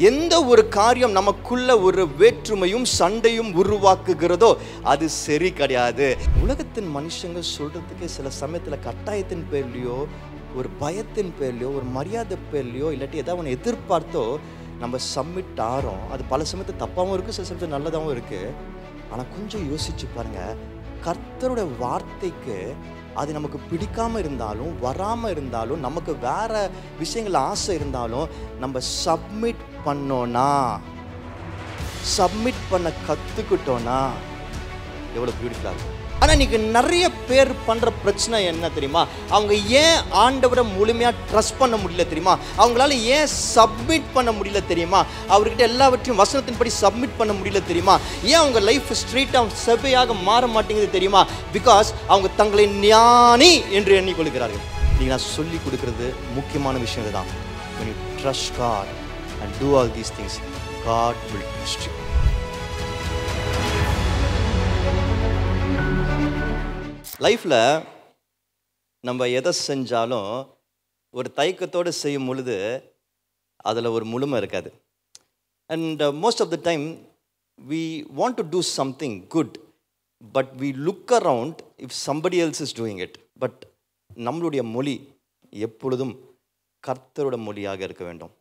எந்த ஒரு காரியம் நமக்குள்ள ஒரு வேற்றுமையும் சண்டையும் உருவாக்குகிறதோ அது சரி கிடையாது. உலகத்தின் மனுஷங்க சொல்றதுக்கு சில சமயத்துல கட்டாயத்தின் பேர்லையோ, ஒரு பயத்தின் பேர்லையோ, ஒரு மரியாதை பேர்லையோ, இல்லாட்டி ஏதாவது ஒன்று எதிர்பார்த்தோ நம்ம சப்மிட் ஆகிறோம். அது பல சமயத்து தப்பாகவும் இருக்குது, சில சமயத்து நல்லதாகவும் இருக்குது. ஆனால் கொஞ்சம் யோசிச்சு பாருங்க, கர்த்தருடைய வார்த்தைக்கு அது நமக்கு பிடிக்காமல் இருந்தாலும், வராமல் இருந்தாலும், நமக்கு வேற விஷயங்கள் ஆசை இருந்தாலும், நம்ம சப்மிட் பண்ணோன்னா, சப்மிட் பண்ண கற்றுக்கிட்டோன்னா எவ்வளோ பியூட்டிஃபுல்லாக இருக்கும். ஆனால் இன்னைக்கு நிறைய பேர் பண்ணுற பிரச்சனை என்ன தெரியுமா? அவங்க ஏன் ஆண்டவரை முழுமையாக ட்ரஸ்ட் பண்ண முடியல தெரியுமா? அவங்களால ஏன் சப்மிட் பண்ண முடியல தெரியுமா? அவர்கிட்ட எல்லாவற்றையும் வசனத்தின்படி சப்மிட் பண்ண முடியல தெரியுமா? ஏன் அவங்க லைஃப் ஸ்ட்ரீட்டாக செவ்வையாக மாற மாட்டேங்குது தெரியுமா? பிகாஸ் அவங்க தங்களை ஞானி என்று எண்ணிக்கொள்கிறார்கள். நீங்கள் நான் சொல்லி கொடுக்கறது முக்கியமான விஷயம் இதுதான். When you trust God and do all these things, God will trust you. லைஃப்பில் நம்ம எதை செஞ்சாலும் ஒரு தயக்கத்தோடு செய்யும் பொழுது அதில் ஒரு முழுமை இருக்காது. And most of the time we want to do something good, but we look around if somebody else is doing it. But நம்மளுடைய மொழி எப்பொழுதும் கர்த்தரோட மொழியாக இருக்க வேண்டும்.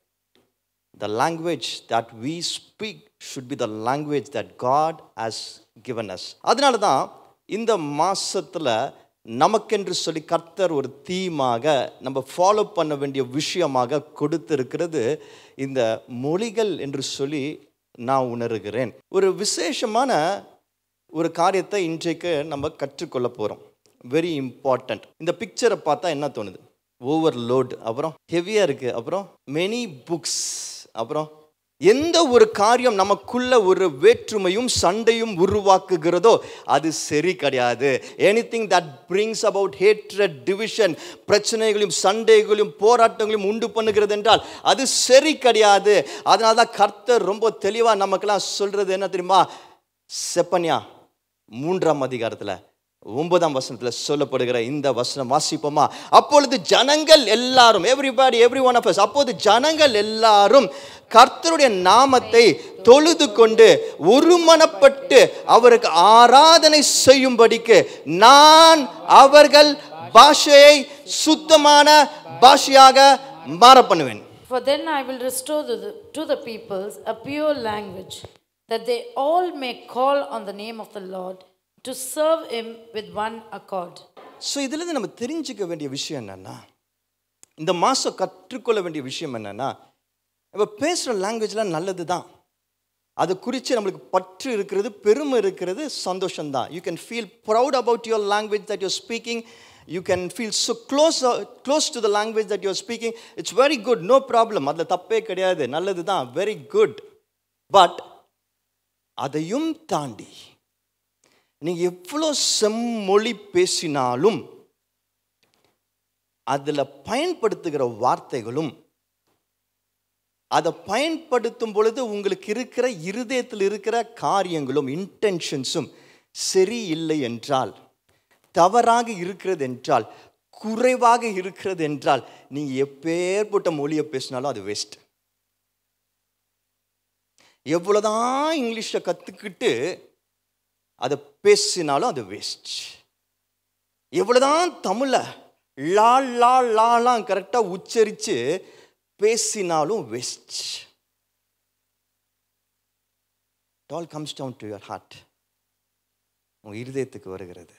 The language that we speak should be the language that God has given us. அதனால தான் இந்த மாசத்துல நமக்கென்று சொல்லி கர்த்தர் ஒரு தீமாக நம்ம ஃபாலோ பண்ண வேண்டிய விஷயமாக கொடுத்திருக்கிறது இந்த மொழிகள் என்று சொல்லி நான் உணர்கிறேன். ஒரு விசேஷமான ஒரு காரியத்தை இன்றைக்கு நம்ம கற்றுக்கொள்ள போகிறோம். Very important. இந்த பிக்சரை பார்த்தா என்ன தோணுது? ஓவர்லோட், அப்புறம் ஹெவியாக இருக்குது, அப்புறம் மெனி புக்ஸ், அப்புறம் எந்த ஒரு காரியம் நமக்குள்ள ஒரு வேற்றுமையும் சண்டையும் உருவாக்குகிறதோ அது சரி கிடையாது. Anything that brings about hatred, division, பிரச்சனைகளையும் சண்டைகளையும் போராட்டங்களையும் உண்டு பண்ணுகிறது என்றால் அது சரி கிடையாது. அதனால தான் கர்த்தர் ரொம்ப தெளிவாக நமக்கெல்லாம் சொல்றது என்ன தெரியுமா? செப்பனியா 3ஆம் அதிகாரத்தில் 9ஆம் வசனத்தில் சொல்லப்படுகிற இந்த வசனம் வாசிப்போமா? அப்பொழுது ஜனங்கள் எல்லாரும், everybody, every one of us, அப்போது ஜனங்கள் எல்லாரும் கர்த்தருடைய நாமத்தை தொழுது கொண்டு ஒருமனப்பட்டு அவருக்கு ஆராதனை செய்யும்படிக்கு நான் அவர்கள் பாஷையை சுத்தமான பாஷையாக மாற பண்ணுவேன். For then I will restore to the peoples a pure language, that they all may call on the name of the Lord, to serve him with one accord. So இதிலிருந்து நம்ம தெரிஞ்சுக்க வேண்டிய விஷயம் என்னன்னா, இந்த மாதம் கற்றுக்கொள்ள வேண்டிய விஷயம் என்னன்னா, நம்ம பேசுகிற லாங்குவேஜ்லாம் நல்லது தான், அது குறித்து நம்மளுக்கு பற்று இருக்கிறது, பெருமை இருக்கிறது, சந்தோஷம்தான். You can feel proud about your language that you're speaking. You can feel so close to the language that you're speaking. It's very good, no problem, அதில் தப்பே கிடையாது, நல்லது தான், வெரி குட். பட் அதையும் தாண்டி நீங்கள் எவ்வளோ செம்மொழி பேசினாலும் அதில் பயன்படுத்துகிற வார்த்தைகளும், அதை பயன்படுத்தும் பொழுது உங்களுக்கு இருக்கிற இருதயத்தில் இருக்கிற காரியங்களும், இன்டென்ஷன்ஸும் சரியில்லை என்றால், தவறாக இருக்கிறது என்றால், குறைவாக இருக்கிறது என்றால், நீங்கள் எப்பேற்பட்ட மொழியை பேசினாலும் அது வேஸ்ட். எவ்வளோதான் இங்கிலீஷை கற்றுக்கிட்டு அதை பேசினாலும் அது வேஸ்ட். எவ்வளோதான் தமிழை லா லா லாலாம் கரெக்டாக உச்சரித்து பேசினாலும் waste. It all comes down to your heart. உங்கள் இருதயத்துக்கு வருகிறது.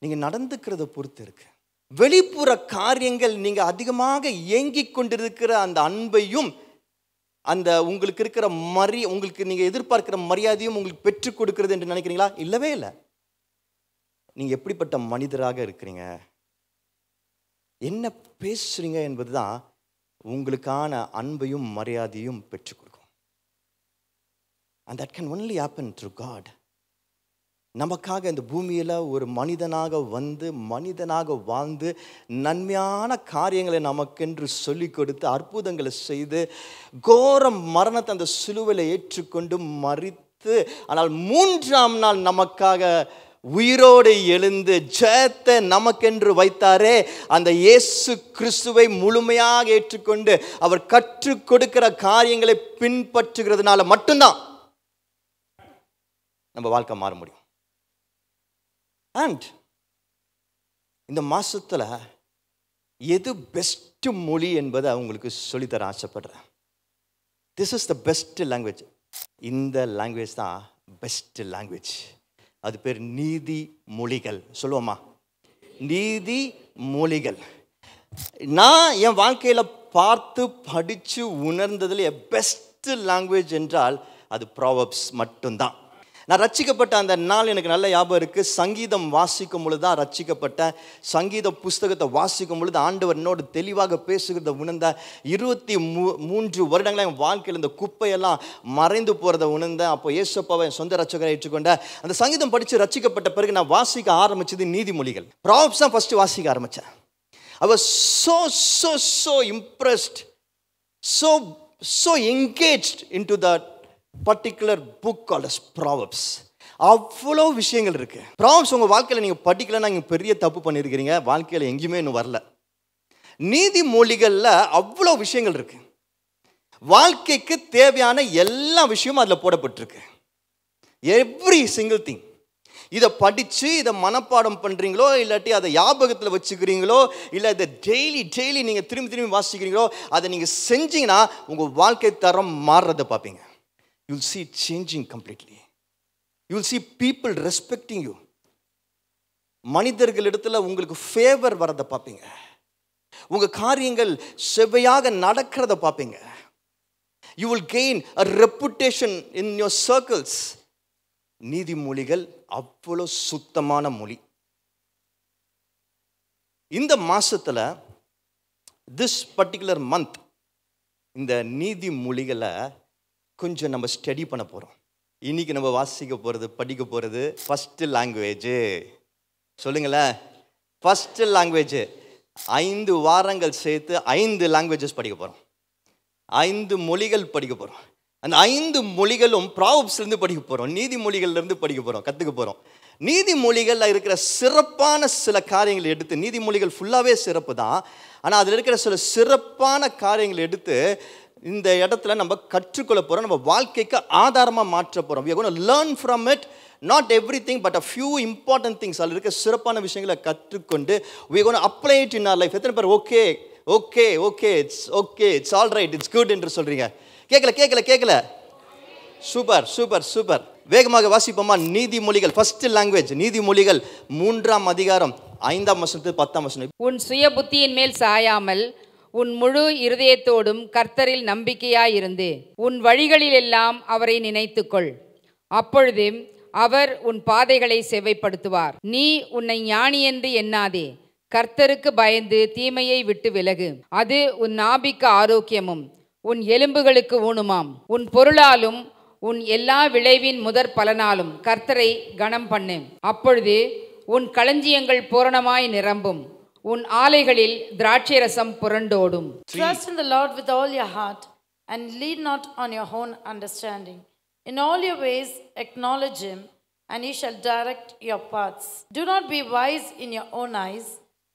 நீங்கள் நடந்துக்கிறத பொறுத்து இருக்கு. வெளிப்புற காரியங்கள் நீங்கள் அதிகமாக ஏங்கிக் கொண்டிருக்கிற அந்த அன்பையும், அந்த உங்களுக்கு இருக்கிற உங்களுக்கு நீங்கள் எதிர்பார்க்கிற மரியாதையும் உங்களுக்கு பெற்றுக் கொடுக்கிறது என்று நினைக்கிறீங்களா? இல்லவே இல்லை. நீங்கள் எப்படிப்பட்ட மனிதராக இருக்கிறீங்க, என்ன பேசுறீங்க என்பது தான் உங்களுக்கான அன்பையும் மரியாதையும் பெற்றுக் கொடுக்கும். And that can only happen through God. நமக்காக இந்த பூமியில் ஒரு மனிதனாக வந்து, மனிதனாக வாழ்ந்து, நன்மையான காரியங்களை நமக்கென்று சொல்லிக் கொடுத்து, அற்புதங்களை செய்து, கோர மரணத்தை அந்த சிலுவையில் ஏற்றுக்கொண்டு மரித்து, ஆனால் 3ஆம் நாள் நமக்காக உயிரோடு எழுந்து ஜெயத்தை நமக்கென்று வைத்தாரே, அந்த இயேசு கிறிஸ்துவை முழுமையாக ஏற்றுக்கொண்டு அவர் கற்றுக் கொடுக்கிற காரியங்களை பின்பற்றுகிறதுனால மட்டும்தான் நம்ம வாழ்க்கை மாற முடியும். அண்ட் இந்த மாசத்துல எது பெஸ்ட் மொழி என்பதை அவங்களுக்கு சொல்லித்தர ஆசைப்படுறேன். This is the best language. இந்த லாங்குவேஜ் தான் பெஸ்ட் லாங்குவேஜ். அது பேர் நீதி மொழிகள். சொல்லுவோமா? நீதி மொழிகள். நான் என் வாழ்க்கையில் பார்த்து படித்து உணர்ந்ததுல பெஸ்ட் லாங்குவேஜ் என்றால் அது ப்ராவர்ப்ஸ் மட்டும்தான். நான் ரட்சிக்கப்பட்ட அந்த நாள் எனக்கு நல்ல ஞாபகம் இருக்குது. சங்கீதம் வாசிக்கும் பொழுது தான் ரட்சிக்கப்பட்டேன். சங்கீத புஸ்தகத்தை வாசிக்கும் பொழுது ஆண்டவர் என்னோடு தெளிவாக பேசுகிறத உணர்ந்த 23 வருடங்களாக என் வாழ்க்கையில் இந்த குப்பையெல்லாம் மறைந்து போகிறத உணர்ந்தேன். அப்போ இயேசுப்பாவை என் சொந்த ரட்சகரை ஏற்றுக்கொண்டேன். அந்த சங்கீதம் படித்து ரட்சிக்கப்பட்ட பிறகு நான் வாசிக்க ஆரம்பித்தது நீதிமொழிகள். ப்ராவர்ப்ஸ் தான் ஃபஸ்ட்டு வாசிக்க ஆரம்பித்தேன். I was so impressed, so engaged into that particular book called as Proverbs. அவ்வளோ விஷயங்கள் இருக்கு. ப்ராவர்ப்ஸ் உங்கள் வாழ்க்கையில் நீங்கள் படிக்கலைன்னா நீங்கள் பெரிய தப்பு பண்ணியிருக்கிறீங்க. வாழ்க்கையில் எங்கேயுமே இன்னும் வரல. நீதிமொழிகளில் அவ்வளோ விஷயங்கள் இருக்கு. வாழ்க்கைக்கு தேவையான எல்லா விஷயமும் அதில் போடப்பட்டிருக்கு. Every single thing. இதை படித்து இதை மனப்பாடம் பண்ணுறீங்களோ, இல்லாட்டி அதை ஞாபகத்தில் வச்சுக்கிறீங்களோ, இல்லை இதை டெய்லி நீங்கள் திரும்பி வாசிக்கிறீங்களோ, அதை நீங்கள் செஞ்சீங்கன்னா உங்கள் வாழ்க்கை தரம் மாறுறதை பார்ப்பீங்க. You'll see it changing completely. You'll see people respecting you. மனிதர்களிடத்தில் உங்களுக்கு ஃபேவர் வரதை பார்ப்பீங்க. உங்கள் காரியங்கள் செவ்வையாக நடக்கிறத பார்ப்பீங்க. You will gain a reputation in your circles. நீதிமொழிகள் அவ்வளோ சுத்தமான மொழி. இந்த மாசத்துல this particular month இந்த நீதிமொழிகளை கொஞ்சம் நம்ம ஸ்டடி பண்ண போகிறோம். இன்னைக்கு நம்ம வாசிக்க போகிறது, படிக்க போகிறது ஃபஸ்ட்டு லாங்குவேஜ். சொல்லுங்களேன், ஃபஸ்ட்டு லாங்குவேஜ். 5 வாரங்கள் சேர்த்து 5 லாங்குவேஜஸ் படிக்க போகிறோம். 5 மொழிகள் படிக்க போகிறோம். அந்த 5 மொழிகளும் ப்ராவர்ப்ஸ்லேருந்து படிக்க போகிறோம், நீதிமொழிகள்லேருந்து படிக்க போகிறோம், கற்றுக்க போகிறோம். நீதிமொழிகளில் இருக்கிற சிறப்பான சில காரியங்களை எடுத்து, நீதிமொழிகள் ஃபுல்லாகவே சிறப்பு தான், ஆனால் அதில் இருக்கிற சில சிறப்பான காரியங்களை எடுத்து இந்த இடத்துல நம்ம கற்றுக்கொள்ள போகிறோம். நம்ம வாழ்க்கைக்கு ஆதாரமாக மாற்ற போகிறோம். we are going to learn from it, not everything but a few important things. அதில் இருக்க சிறப்பான விஷயங்களை கற்றுக்கொண்டு we are going to apply it in our life. எத்தனை பேர் okay it's all right, it's good என்று சொல்கிறீங்க? கேட்கல. சூப்பர். வேகமாக வாசிப்போமா? நீதிமொழிகள் ஃபர்ஸ்ட் லாங்குவேஜ். நீதிமொழிகள் 3ஆம் அதிகாரம் 5ஆம் வசனத்து 10ஆம் வசனம். உன் சுய புத்தியின் மேல் சாயாமல் உன் முழு இருதயத்தோடும் கர்த்தரில் நம்பிக்கையாயிருந்து உன் வழிகளிலெல்லாம் அவரை நினைத்துக்கொள். அப்பொழுது அவர் உன் பாதைகளை செவ்வைப்படுத்துவார். நீ உன்னை ஞானி என்று எண்ணாதே, கர்த்தருக்கு பயந்து தீமையை விட்டு விலகு. அது உன் நாபிக்கு ஆரோக்கியமும் உன் எலும்புகளுக்கு ஊனுமாம். உன் பொருளாலும் உன் எல்லா விளைவின் முதற் பலனாலும் கர்த்தரை கனம் பண்ணு. அப்பொழுது உன் களஞ்சியங்கள் பூரணமாய் நிரம்பும், உன் ஆலைகளில் திராட்சை ரசம் புரண்டோடும். Trust in the Lord with all your heart and lean not on your own understanding. In all your ways acknowledge him, and he shall direct your paths. Do not be wise in your own eyes.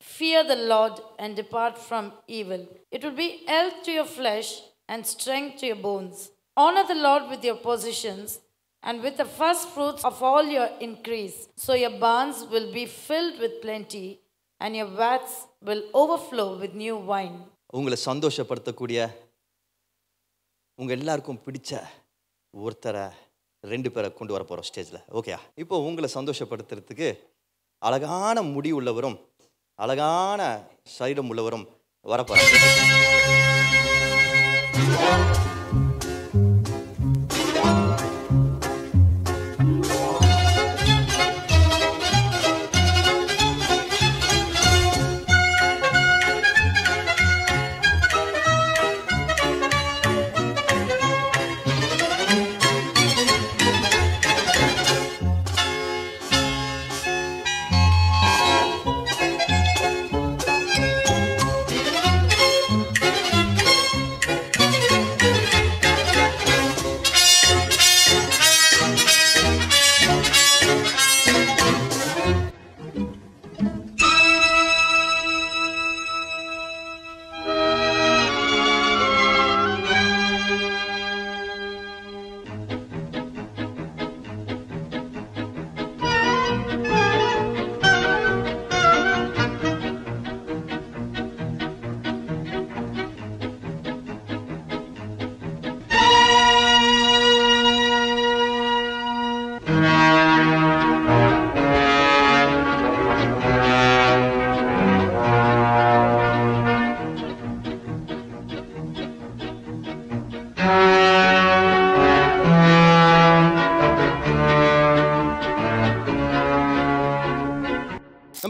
Fear the Lord and depart from evil. It will be health to your flesh and strength to your bones. Honor the Lord with your possessions and with the first fruits of all your increase. So your barns will be filled with plenty, and your vats will overflow with new wine. உங்களை சந்தோஷப்படுத்தக்கூடிய, உங்கள் எல்லாருக்கும் பிடிச்ச ஒருத்தரை 2 பேரை கொண்டு வர போகிறோம் ஸ்டேஜில். ஓகே, இப்போ உங்களை சந்தோஷப்படுத்துறதுக்கு அழகான முடி உள்ளவரும் அழகான சரீரம் உள்ளவரும் வரப்போகிறாங்க.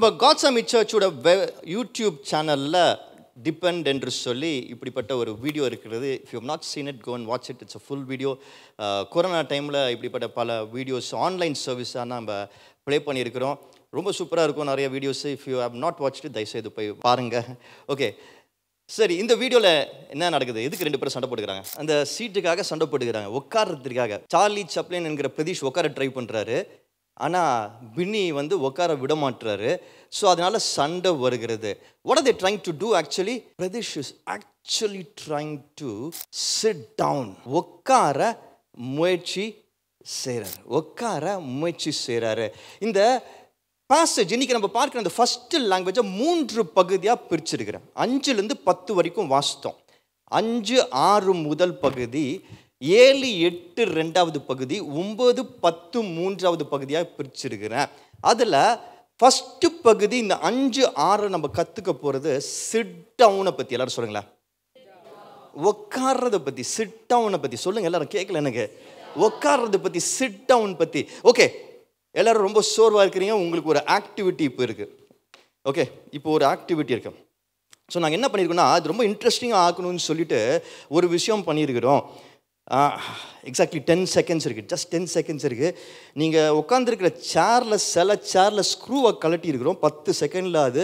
நம்ம காட்ஸ் ஆர்மி சர்ச்சோட யூடியூப் சேனலில் டிபெண்ட் என்று சொல்லி இப்படிப்பட்ட ஒரு வீடியோ இருக்கிறது. If you have not seen it, go and watch it. It's a full video. Corona டைமில் இப்படிப்பட்ட பல வீடியோஸ் ஆன்லைன் சர்வீஸாக நம்ம ப்ளே பண்ணியிருக்கிறோம். ரொம்ப சூப்பராக இருக்கும் நிறைய videos. If you have not watched தயவுசெய்து போய் பாருங்கள். ஓகே, சரி. இந்த வீடியோவில் என்ன நடக்குது? எதுக்கு 2 பேரும் சண்டை போட்டுக்கிறாங்க? அந்த சீட்டுக்காக சண்டை போட்டுக்கிறாங்க, உட்கார்றதுக்காக. சார்லி சாப்ளின் என்கிற பிரதீஷ் உட்கார ட்ரை பண்ணுறாரு, ஆனால் பின்னி வந்து உட்கார விட மாட்டுறாரு. ஸோ அதனால சண்டை வருகிறது. What are they trying to do? Actually Pratheesh is actually trying to sit down. உட்கார முயற்சி செய்கிறாரு. இந்த பாசேஜ் இன்னைக்கு நம்ம பார்க்குற அந்த ஃபர்ஸ்ட் லாங்குவேஜை 3 பகுதியாக பிரிச்சிருக்கிறேன். 5லேருந்து 10 வரைக்கும் வாசித்தோம். 5, 6 முதல் பகுதி, 7, 8 2வது பகுதி, 9, 10 3வது பகுதியாக பிரிச்சிருக்கிறேன். அதில் ஃபஸ்ட்டு பகுதி இந்த 5, 6 நம்ம கற்றுக்க போகிறது சிட் டவுனை பற்றி. எல்லாரும் சொல்லுங்களேன், உட்கார்றதை பற்றி. சிட் டவுனை பற்றி சொல்லுங்கள் எல்லாரும், கேட்கல எனக்கு. உட்கார்றதை பற்றி, சிட் டவுன் பற்றி. ஓகே, எல்லோரும் ரொம்ப சோர்வாக இருக்கிறீங்க. உங்களுக்கு ஒரு ஆக்டிவிட்டி இப்போ இருக்குது. ஓகே, இப்போ ஒரு ஆக்டிவிட்டி இருக்குது. ஸோ நாங்கள் என்ன பண்ணியிருக்கோம்னா, அது ரொம்ப இன்ட்ரெஸ்டிங்காக ஆக்கணும்னு சொல்லிட்டு ஒரு விஷயம் பண்ணியிருக்கிறோம். எக்ஸாக்ட்லி 10 செகண்ட்ஸ் இருக்குது. ஜஸ்ட் 10 செகண்ட்ஸ் இருக்குது. நீங்கள் உட்காந்துருக்கிற சில சேரில் ஸ்க்ரூவை கலட்டி இருக்கிறோம். 10 செகண்டில் அது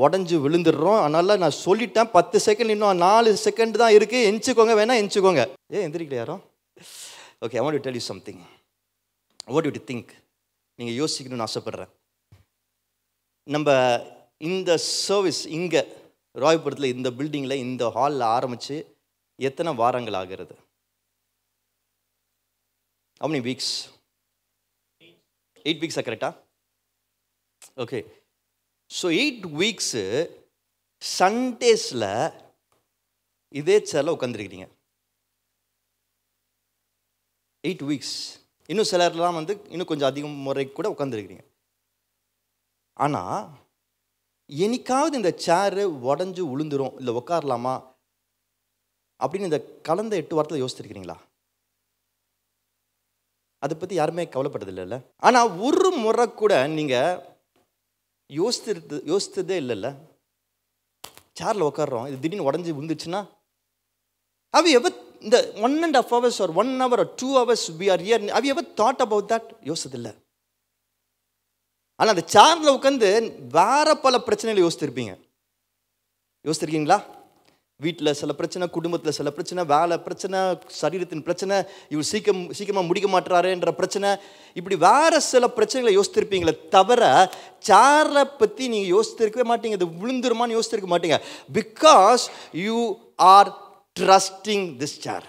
உடஞ்சி விழுந்துடுறோம். அதனால் நான் சொல்லிட்டேன், 10 செகண்ட், இன்னும் 4 செகண்ட் தான் இருக்குது. எஞ்சிக்கோங்க, வேணா எஞ்சிக்கோங்க. எந்திரிக்கல யாரும்? Okay, I want to tell you something. What you to think? நீங்கள் யோசிக்கணும்னு ஆசைப்பட்றேன். நம்ம இந்த சர்வீஸ் இங்கே ராயபுரத்தில் இந்த பில்டிங்கில் இந்த ஹாலில் ஆரம்பித்து எத்தனை வாரங்கள் ஆகிறது? How many weeks? 8 weeks கரெக்டா? ஓகே, ஸோ 8 weeks சண்டேஸில் இதே சேரில் உட்காந்துருக்கிறீங்க. 8 weeks. இன்னும் சிலர்லாம் வந்து இன்னும் கொஞ்சம் அதிகம் முறை கூட உட்காந்துருக்கிறீங்க. ஆனால் என்னைக்காவது இந்த சேரு உடஞ்சி விழுந்துரும், இல்லை உட்காரலாமா அப்படின்னு இந்த கலந்த 8 வாரத்தில் யோசிச்சிருக்கிறீங்களா? அதை பற்றி யாருமே கவலைப்பட்டதில்லைல்ல. ஆனால் ஒரு முறை கூட நீங்கள் யோசித்ததே இல்லைல்ல. சேரில் உட்காடுறோம், இது திடீர்னு உடஞ்சி விழுந்துச்சுன்னா have you ever இந்த 1.5 hours or 1 hour or 2 hours we are here, have you ever thought about that? யோசித்ததில்லை. ஆனால் அந்த சேரில் உட்காந்து வேற பல பிரச்சனைகளை யோசித்திருக்கீங்களா? வீட்டில் சில பிரச்சனை, குடும்பத்தில் சில பிரச்சனை, வேலை பிரச்சனை, சரீரத்தின் பிரச்சனை, இவர் சீக்கிரமாக முடிக்க மாட்டுறாருன்ற பிரச்சனை, இப்படி வேறு சில பிரச்சனைகளை யோசித்திருப்பீங்களே தவிர சேரை பற்றி நீங்கள் யோசித்திருக்கவே மாட்டீங்க. இது விழுந்துருமான்னு யோசித்திருக்க மாட்டீங்க. Because you are trusting this chair.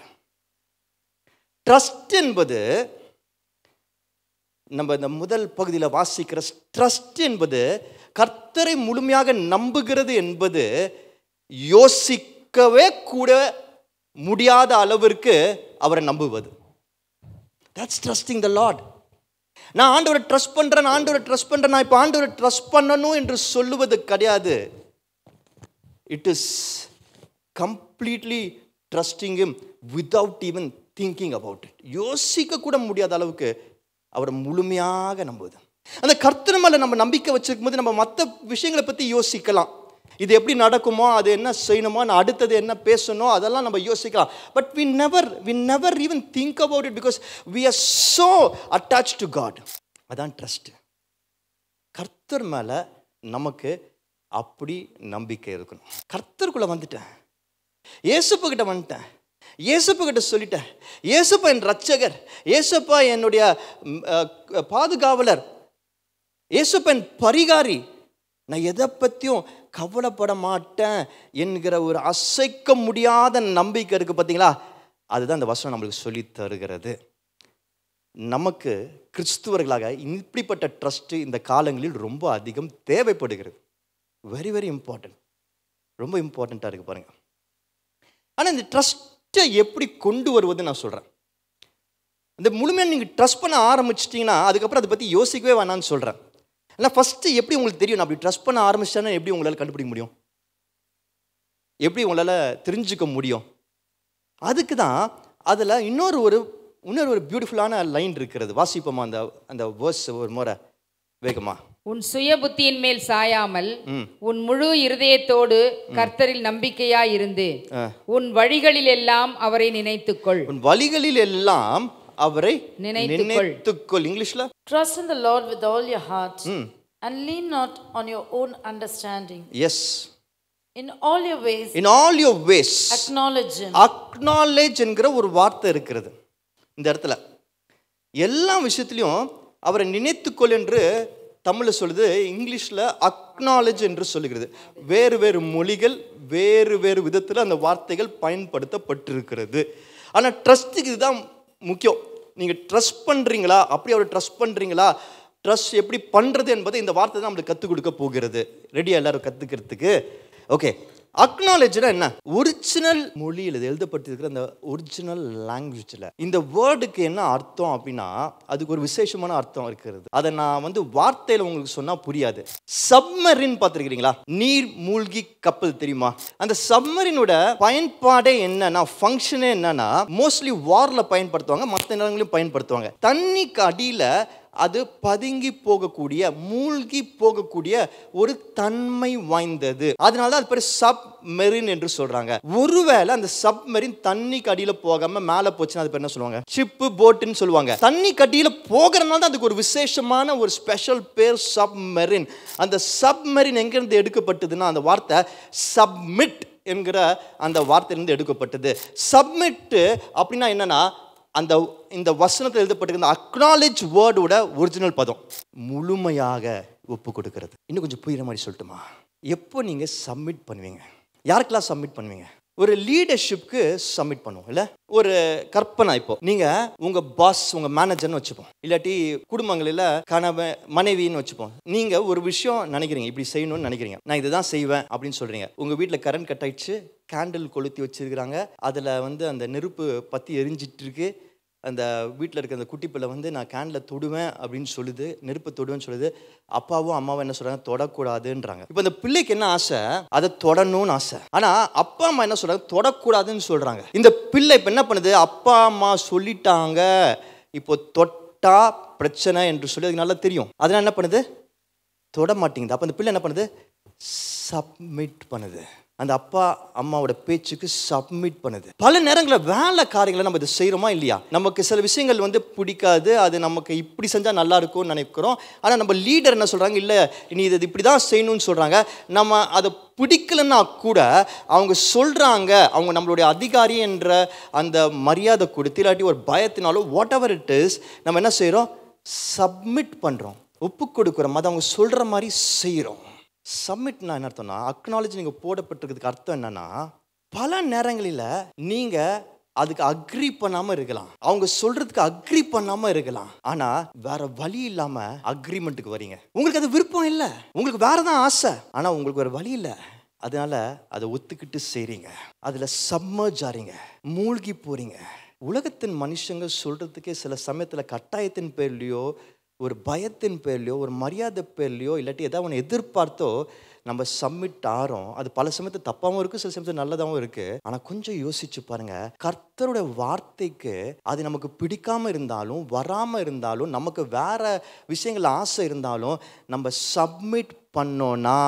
Trust என்பது நம்ம இந்த முதல் பகுதியில் வாசிக்கிற ட்ரஸ்ட் என்பது கர்த்தரை முழுமையாக நம்புகிறது என்பது யோசிக்கவே கூட முடியாத அளவிற்கு அவரை நம்புவது. That's trusting the Lord. நான் ஆண்டவரை ட்ரஸ்ட் பண்ணுறேன், நான் இப்போ ஆண்டவரை ட்ரஸ்ட் பண்ணணும் என்று சொல்லுவது கிடையாது. It is completely trusting Him without even thinking about it. யோசிக்க கூட முடியாத அளவுக்கு அவரை முழுமையாக நம்புவது. அந்த கர்த்தர் மேலே நம்ம நம்பிக்கை வச்சிருக்கும் போது நம்ம மற்ற விஷயங்களை பற்றி யோசிக்கலாம். இது எப்படி நடக்குமோ, அது என்ன செய்யணுமோ, நான் அடுத்தது என்ன பேசணும், அதெல்லாம் நம்ம யோசிக்கலாம். But we never even think about it because we are so attached to God. அதான் ட்ரஸ்ட். கர்த்தர் மேலே நமக்கு அப்படி நம்பிக்கை இருக்கணும். கர்த்தருக்குள்ளே வந்துட்டேன், இயேசுப்பா வந்துட்டேன், இயேசுப்பா சொல்லிட்டேன், இயேசுப்பா என் ரட்சகர், இயேசுப்பா என்னுடைய பாதுகாவலர், இயேசுப்பா என் பரிகாரி, நான் எதை பற்றியும் கவலைப்பட மாட்டேன் என்கிற ஒரு அசைக்க முடியாத நம்பிக்கை இருக்குது பார்த்தீங்களா? அதுதான் இந்த வசனம் நம்மளுக்கு சொல்லி தருகிறது. நமக்கு கிறிஸ்துவர்களாக இப்படிப்பட்ட ட்ரஸ்ட்டு இந்த காலங்களில் ரொம்ப அதிகம் தேவைப்படுகிறது. வெரி வெரி இம்பார்ட்டன்ட், ரொம்ப இம்பார்ட்டண்ட்டாக இருக்குது பாருங்கள். ஆனால் இந்த ட்ரஸ்ட்டை எப்படி கொண்டு வருவது நான் சொல்கிறேன். இந்த முழுமையாக நீங்கள் ட்ரஸ்ட் பண்ண ஆரம்பிச்சிட்டிங்கன்னா அதுக்கப்புறம் அதை பற்றி யோசிக்கவே வேணான்னு சொல்கிறேன். இல்லை, ஃபஸ்ட்டு எப்படி உங்களுக்கு தெரியும் நான் அப்படி ட்ரஸ்ட் பண்ண ஆரம்பிச்சிட்டேன்னா எப்படி உங்களால் கண்டுபிடிக்க முடியும், எப்படி உங்களால் தெரிஞ்சுக்க முடியும்? அதுக்கு தான் அதில் இன்னொரு ஒரு பியூட்டிஃபுல்லான லைன் இருக்கிறது. வாசிப்போமா அந்த வேர்ஸ் ஒரு முறை வேகமா? உன் சுய புத்தியின் மேல் சாயாமல் உன் முழு இருதயத்தோடு கர்த்தரில் நம்பிக்கையாய் இருந்து உன் வழிகளில் எல்லாம் அவரை நினைத்துக்கொள். உன் வழிகளில் எல்லாம் அவரை நினைத்துக்கொள். இங்கிலீஷ்ல Trust in the Lord with all your heart and lean not on your own understanding. Yes. In all your ways. In all your ways. Acknowledge him. Acknowledge என்கிற ஒரு வார்த்தை இருக்கிறது இந்த இடத்துல. எல்லா விஷயத்திலையும் அவரை நினைத்துக்கொள் என்று தமிழில் சொல்லுது, இங்கிலீஷில் அக்னாலேஜ் என்று சொல்லுகிறது. வேறு வேறு மொழிகள் வேறு வேறு விதத்தில் அந்த வார்த்தைகள் பயன்படுத்தப்பட்டிருக்கிறது. ஆனால் ட்ரஸ்ட்டுக்கு இதுதான் முக்கியம். நீங்கள் ட்ரஸ்ட் பண்ணுறீங்களா, அப்படி அவரை ட்ரஸ்ட் பண்ணுறீங்களா, ட்ரஸ்ட் எப்படி பண்ணுறது என்பதை இந்த வார்த்தை தான் நம்மளுக்கு கற்றுக் கொடுக்க போகிறது. ரெடியாக எல்லாரும் கற்றுக்கிறதுக்கு? ஓகே. அக்னாலேஜ்னா என்ன? ஒரிஜினல் மொழியில் எழுதப்பட்டிருக்கிற அந்த ஒரிஜினல் லாங்குவேஜில் இந்த வேர்டுக்கு என்ன அர்த்தம் அப்படின்னா அதுக்கு ஒரு விசேஷமான அர்த்தம் இருக்கிறது. அதை நான் வார்த்தையில் உங்களுக்கு சொன்னால் புரியாது. சப்மரின் பார்த்துருக்கிறீங்களா? நீர் மூழ்கி கப்பல் தெரியுமா? அந்த சப்மரினோட பயன்பாடே என்னன்னா, ஃபங்க்ஷனே என்னன்னா, மோஸ்ட்லி வாரில் பயன்படுத்துவாங்க, மற்ற நேரங்களையும் பயன்படுத்துவாங்க. தண்ணிக்கு அடியில் அது பதுங்கி போகக்கூடிய, மூழ்கி போகக்கூடிய ஒரு தன்மை வாய்ந்தது. அதனால தான் அது பேர் சப்மெரின் என்று சொல்றாங்க. ஒருவேளை அந்த சப்மெரின் தண்ணிக்கு அடியில் போகாம மேலே போச்சுன்னா அது பேர் என்ன சொல்லுவாங்க? ஷிப்பு, போட்டுன்னு சொல்லுவாங்க. தண்ணிக்கு அடியில் போகிறதுனால தான் அதுக்கு ஒரு விசேஷமான ஒரு ஸ்பெஷல் பேர் சப்மெரின். அந்த சப்மெரின் எங்கிருந்து எடுக்கப்பட்டதுன்னா அந்த வார்த்தை சப்மிட் என்கிற அந்த வார்த்தையிலிருந்து எடுக்கப்பட்டது. சப்மிட் அப்படின்னா என்னன்னா, அந்த இந்த வசனத்தில் எழுதப்பட்டிருக்கிற அக்னாலேஜ் வேர்டோட ஒரிஜினல் பதம் முழுமையாக ஒப்பு கொடுக்கிறது. இன்னும் கொஞ்சம் புரியுற மாதிரி சொல்லட்டுமா? எப்போ நீங்கள் சப்மிட் பண்ணுவீங்க? யாருக்கெல்லாம் சப்மிட் பண்ணுவீங்க? ஒரு லீடர்ஷிப்க்கு சப்மிட் பண்ணுவோம் இல்லை? ஒரு கற்பனை, இப்போ நீங்கள் உங்கள் பாஸ், உங்கள் மேனேஜர்னு வச்சுப்போம், இல்லாட்டி குடும்பங்களில் கணவன் மனைவின்னு வச்சுப்போம். நீங்கள் ஒரு விஷயம் நினைக்கிறீங்க, இப்படி செய்யணும்னு நினைக்கிறீங்க, நான் இதை தான் செய்வேன் அப்படின்னு சொல்கிறீங்க. உங்கள் வீட்டில் கரண்ட் கட் ஆயிடுச்சு, கேண்டில் கொளுத்தி வச்சுருக்கிறாங்க, அதில் அந்த நெருப்பு பற்றி எரிஞ்சிட்டு இருக்கு. அந்த வீட்டில் இருக்க அந்த குட்டி பிள்ளை நான் கேண்டில் தொடுவேன் அப்படின்னு சொல்லுது, நெருப்பை தொடுவேன்னு சொல்லுது. அப்பாவும் அம்மாவும் என்ன சொல்கிறாங்க? தொடக்கூடாதுன்றாங்க. இப்போ அந்த பிள்ளைக்கு என்ன ஆசை? அதை தொடணும்னு ஆசை. ஆனால் அப்பா அம்மா என்ன சொல்கிறாங்க? தொடக்கூடாதுன்னு சொல்கிறாங்க. இந்த பிள்ளை இப்போ என்ன பண்ணுது? அப்பா அம்மா சொல்லிட்டாங்க, இப்போ தொட்டா பிரச்சனை என்று சொல்லி அதுக்கு நல்லா தெரியும். அதனால் என்ன பண்ணுது? தொட மாட்டேங்குது. அப்போ அந்த பிள்ளை என்ன பண்ணுது? சப்மிட் பண்ணுது. அந்த அப்பா அம்மாவோட பேச்சுக்கு சப்மிட் பண்ணுது. பல நேரங்களில் வேலை காரியங்களை நம்ம இதை செய்கிறோமா இல்லையா? நமக்கு சில விஷயங்கள் பிடிக்காது, அது நமக்கு இப்படி செஞ்சால் நல்லா இருக்கும்னு நினைக்கிறோம். ஆனால் நம்ம லீடர் என்ன சொல்கிறாங்க? இல்லை, நீ இதை இப்படி தான் செய்யணும்னு சொல்கிறாங்க. நம்ம அதை பிடிக்கலன்னா கூட அவங்க சொல்கிறாங்க, அவங்க நம்மளுடைய அதிகாரி என்ற அந்த மரியாதை கொடுத்து, இல்லாட்டி ஒரு பயத்தினாலோ வாட் எவர் இட் இஸ், நம்ம என்ன செய்கிறோம்? சப்மிட் பண்ணுறோம், ஒப்பு கொடுக்குறோம், அதை அவங்க சொல்கிற மாதிரி செய்கிறோம். சப்மிட்னா என்ன அர்த்தம்னா, அக்னாலேஜ் நீங்கள் போடப்பட்டிருக்கிறதுக்கு அர்த்தம் என்னன்னா, பல நேரங்களில் நீங்கள் அதுக்கு அக்ரி பண்ணாமல் இருக்கலாம், அவங்க சொல்கிறதுக்கு அக்ரி பண்ணாமல் இருக்கலாம். ஆனால் வேற வழி இல்லாமல் அக்ரிமெண்ட்டுக்கு வரீங்க. உங்களுக்கு அது விருப்பம் இல்லை, உங்களுக்கு வேற தான் ஆசை, ஆனால் உங்களுக்கு வேறு வழி இல்லை. அதனால அதை ஒத்துக்கிட்டு செய்கிறீங்க, அதில் சம்மர்ஜ் ஆறீங்க, மூழ்கி போகிறீங்க. உலகத்தின் மனுஷங்க சொல்கிறதுக்கே சில சமயத்தில் கட்டாயத்தின் பேர்லையோ, ஒரு பயத்தின் பேர்லையோ, ஒரு மரியாதை பேர்லையோ, இல்லாட்டி ஏதாவது ஒன்று எதிர்பார்த்தோ நம்ம சப்மிட் ஆகிறோம். அது பல சமயத்தில் தப்பாகவும் இருக்குது, சில சமயத்தில் நல்லதாகவும் இருக்குது. ஆனால் கொஞ்சம் யோசிச்சு பாருங்க, கர்த்தருடைய வார்த்தைக்கு அது நமக்கு பிடிக்காமல் இருந்தாலும், வராமல் இருந்தாலும், நமக்கு வேற விஷயங்கள் ஆசை இருந்தாலும், நம்ம சப்மிட் பண்ணோன்னா,